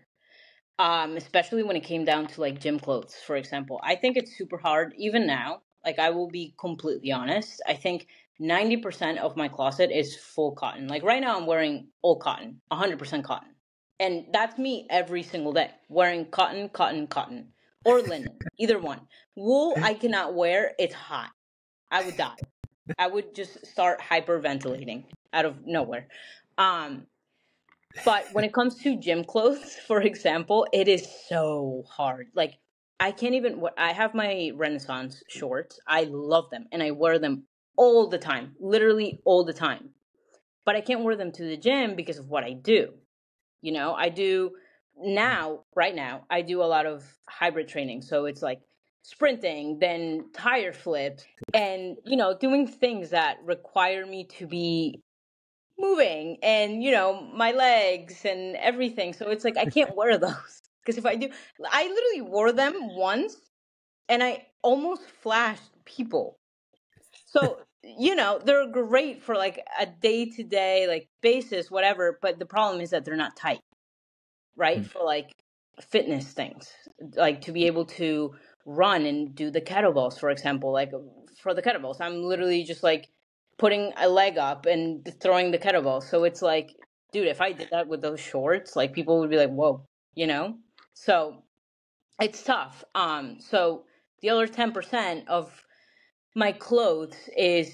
Especially when it came down to like gym clothes, for example. I think it's super hard even now. Like I will be completely honest. I think 90% of my closet is full cotton. Like right now I'm wearing all cotton, 100% cotton. And that's me every single day, wearing cotton, cotton, cotton, or linen, either one. Wool I cannot wear, it's hot. I would die. I would just start hyperventilating out of nowhere. Um, but when it comes to gym clothes, for example, it is so hard. Like I can't even. I have my Renaissance shorts. I love them, and I wear them all the time, literally all the time. But I can't wear them to the gym because of what I do. I do now. Right now, I do a lot of hybrid training. So it's like sprinting, then tire flips, and doing things that require me to be moving and my legs and everything. So it's like I can't wear those because if I do, I literally wore them once and I almost flashed people. So they're great for like a day-to-day like basis, whatever, but the problem is that they're not tight, right? For like fitness things, like to be able to run and do the kettlebells, for example, like for the kettlebells. I'm literally just like putting a leg up and throwing the kettlebell. So it's like, dude, if I did that with those shorts, like people would be like, whoa, you know? So it's tough. So the other 10% of my clothes is,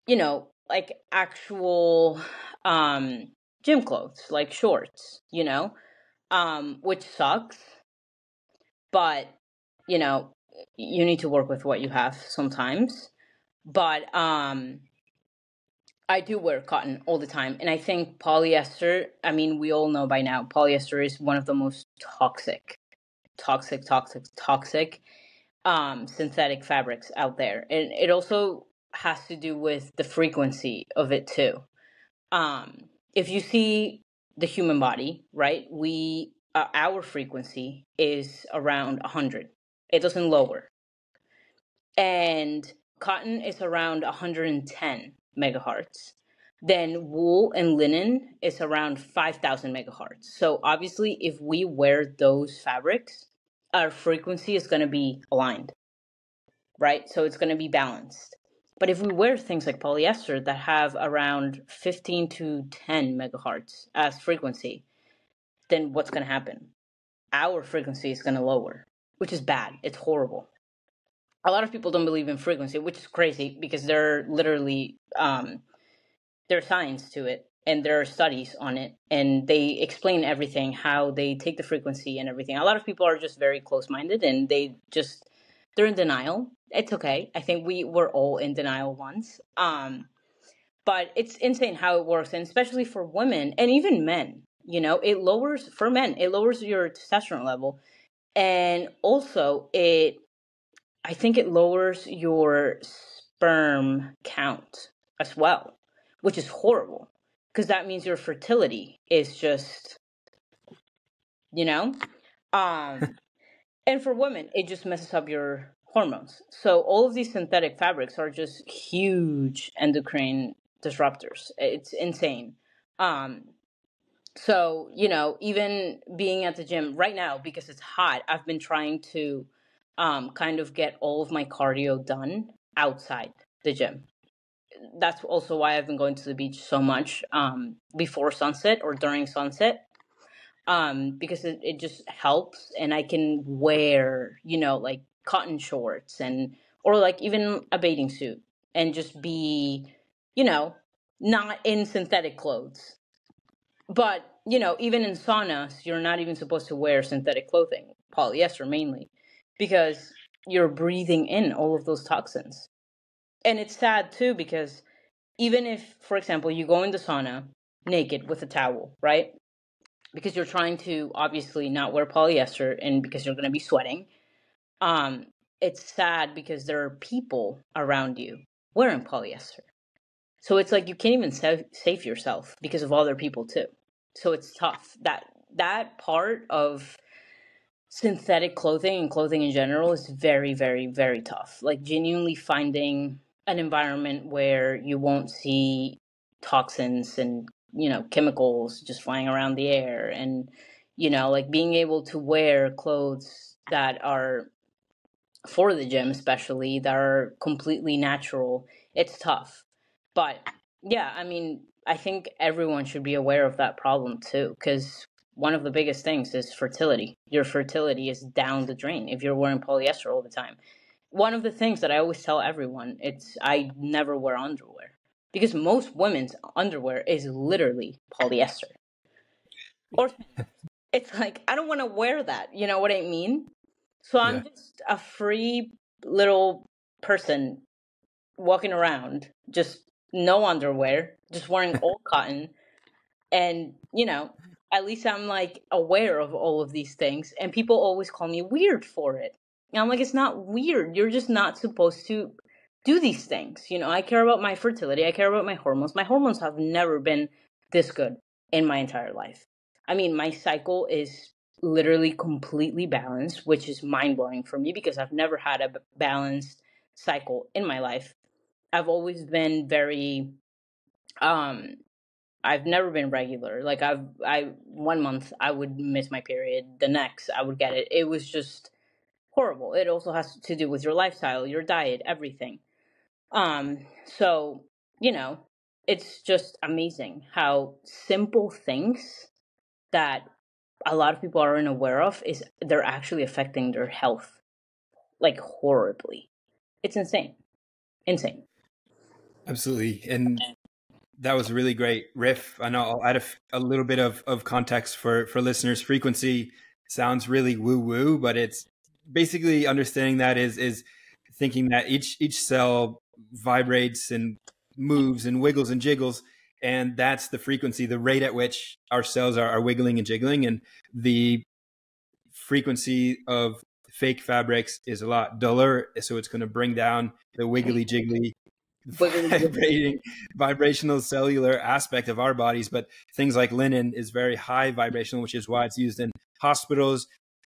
you know, like actual gym clothes, like shorts, you know, which sucks. But, you know, you need to work with what you have sometimes. But I do wear cotton all the time. And I think polyester, I mean, we all know by now, polyester is one of the most toxic synthetic fabrics out there. And it also has to do with the frequency of it too. If you see the human body, right, our frequency is around 100. It doesn't lower. And cotton is around 110 megahertz. Then wool and linen is around 5,000 megahertz. So obviously, if we wear those fabrics, our frequency is going to be aligned, right? So it's going to be balanced. But if we wear things like polyester that have around 15 to 10 megahertz as frequency, then what's going to happen? Our frequency is going to lower, which is bad. It's horrible. A lot of people don't believe in frequency, which is crazy because there are literally there's science to it and there are studies on it, and they explain everything, how they take the frequency and everything. A lot of people are just very close-minded and they're in denial. It's okay. I think we were all in denial once. But it's insane how it works, and especially for women and even men. You know, for men, it lowers your testosterone level, and also I think it lowers your sperm count as well, which is horrible because that means your fertility is just, you know, and for women, it just messes up your hormones. So all of these synthetic fabrics are just huge endocrine disruptors. It's insane. So, you know, even being at the gym right now, because it's hot, I've been trying to kind of get all of my cardio done outside the gym. That's also why I've been going to the beach so much before sunset or during sunset, because it just helps, and I can wear, you know, like cotton shorts or like even a bathing suit and just be, you know, not in synthetic clothes. But, you know, even in saunas, you're not even supposed to wear synthetic clothing, polyester mainly, because you're breathing in all of those toxins. And it's sad too, because even if, for example, you go in the sauna naked with a towel, right? Because you're trying to obviously not wear polyester and because you're going to be sweating. It's sad because there are people around you wearing polyester. So it's like you can't even save yourself because of other people too. So it's tough. That part of synthetic clothing and clothing in general is very, very, very tough. Like genuinely finding an environment where you won't see toxins and, you know, chemicals just flying around the air, and, you know, like being able to wear clothes that are for the gym, especially, that are completely natural. It's tough. But yeah, I mean, I think everyone should be aware of that problem too, because one of the biggest things is fertility. Your fertility is down the drain if you're wearing polyester all the time. One of the things that I always tell everyone, I never wear underwear, because most women's underwear is literally polyester. Or it's like, I don't want to wear that. You know what I mean? So I'm just a free little person walking around, just no underwear, just wearing all cotton. And, you know, at least I'm like aware of all of these things. And people always call me weird for it. And I'm like, it's not weird. You're just not supposed to do these things. You know, I care about my fertility. I care about my hormones. My hormones have never been this good in my entire life. I mean, my cycle is literally completely balanced, which is mind blowing for me because I've never had a balanced cycle in my life. I've always been very, I've never been regular. Like I 1 month I would miss my period, the next I would get it. It was just horrible. It also has to do with your lifestyle, your diet, everything. So, you know, it's just amazing how simple things that a lot of people aren't aware of is they're actually affecting their health like horribly. It's insane. Insane. Absolutely. And that was a really great riff. I know I'll add a little bit of context for listeners. Frequency sounds really woo woo, but it's basically understanding that is thinking that each cell vibrates and moves and wiggles and jiggles, and that's the frequency, the rate at which our cells are wiggling and jiggling. And the frequency of fake fabrics is a lot duller, so it's going to bring down the wiggly jiggly vibrational cellular aspect of our bodies. But things like linen is very high vibrational, which is why it's used in hospitals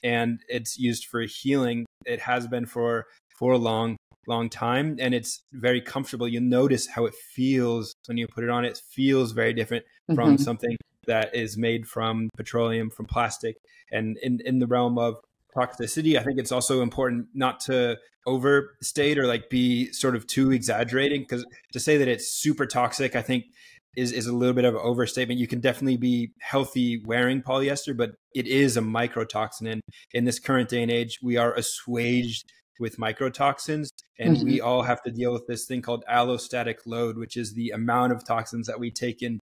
and it's used for healing. It has been for a long time, and it's very comfortable. You notice how it feels when you put it on. It feels very different from something that is made from petroleum, from plastic. And in the realm of toxicity, I think it's also important not to overstate or like be sort of too exaggerating, because to say that it's super toxic, I think is a little bit of an overstatement. You can definitely be healthy wearing polyester, but it is a microtoxin. And in this current day and age, we are assuaged with microtoxins, and we all have to deal with this thing called allostatic load, which is the amount of toxins that we take in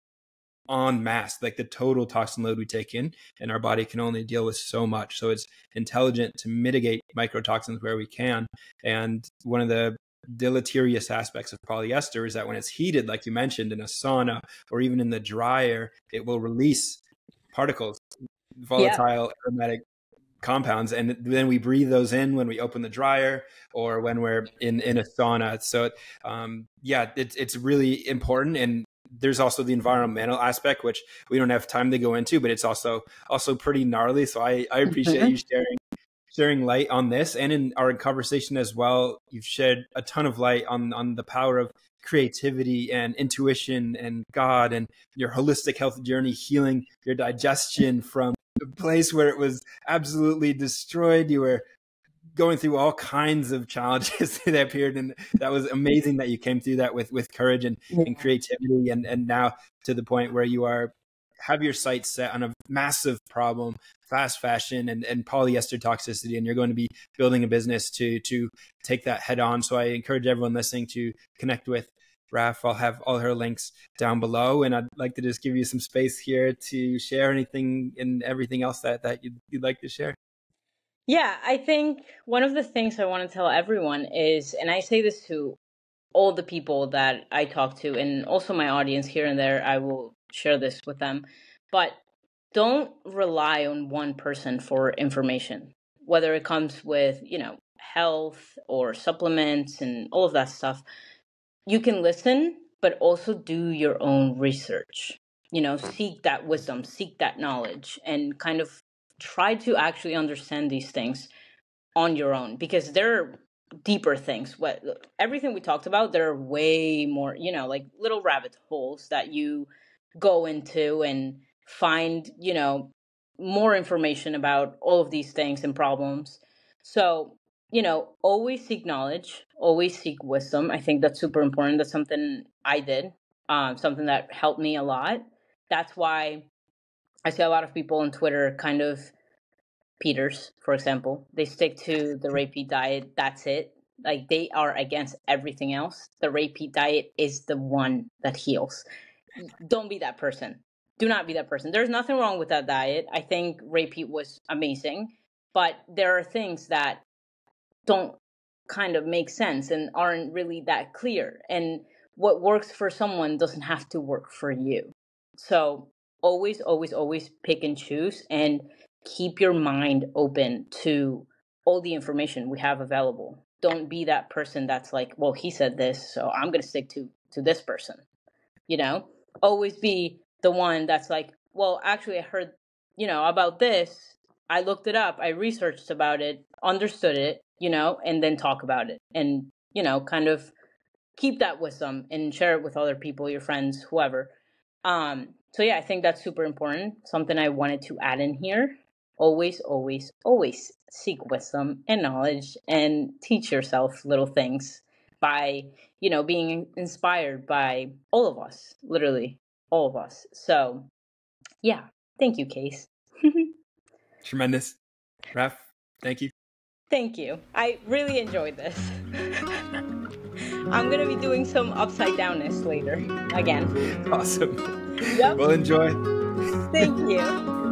en masse, like the total toxin load we take in, and our body can only deal with so much. So it's intelligent to mitigate microtoxins where we can. And one of the deleterious aspects of polyester is that when it's heated, like you mentioned, in a sauna or even in the dryer, it will release particles, volatile aromatic compounds, and then we breathe those in when we open the dryer or when we're in a sauna. So it's really important. And there's also the environmental aspect, which we don't have time to go into, but it's also pretty gnarly. So I appreciate you sharing light on this. And in our conversation as well, you've shed a ton of light on the power of creativity and intuition and God and your holistic health journey, healing your digestion from a place where it was absolutely destroyed. You were going through all kinds of challenges through that period, and that was amazing that you came through that with courage and creativity, and now to the point where you have your sights set on a massive problem, fast fashion and polyester toxicity, and you're going to be building a business to take that head on. So I encourage everyone listening to connect with Raf. I'll have all her links down below, and I'd like to just give you some space here to share anything and everything else that you'd like to share. Yeah, I think one of the things I want to tell everyone is, and I say this to all the people that I talk to and also my audience here and there, I will share this with them, but don't rely on one person for information, whether it comes with, health or supplements and all of that stuff. You can listen, but also do your own research. Seek that wisdom, seek that knowledge, and kind of try to actually understand these things on your own, because they're deeper things. Everything we talked about, there are way more, like little rabbit holes that you go into and find, more information about all of these things and problems. So, always seek knowledge, always seek wisdom. I think that's super important. That's something I did, something that helped me a lot. That's why I see a lot of people on Twitter kind of Peters, for example, they stick to the repeat diet. That's it. Like, they are against everything else. The repeat diet is the one that heals. Don't be that person. Do not be that person. There's nothing wrong with that diet. I think repeat was amazing, but there are things that don't kind of make sense and aren't really that clear. And what works for someone doesn't have to work for you. So always, always, always pick and choose, and keep your mind open to all the information we have available. Don't be that person that's like, well, he said this, so I'm going to stick to this person. Always be the one that's like, well, actually I heard, about this. I looked it up. I researched about it, understood it, and then talk about it, and, kind of keep that wisdom and share it with other people, your friends, whoever. So yeah, I think that's super important. Something I wanted to add in here. Always, always, always seek wisdom and knowledge, and teach yourself little things by, being inspired by all of us, literally all of us. So yeah, thank you, Case. Tremendous. Raf, thank you. Thank you. I really enjoyed this. I'm going to be doing some upside downness later again. Awesome. Yep. Well, enjoy. Thank you.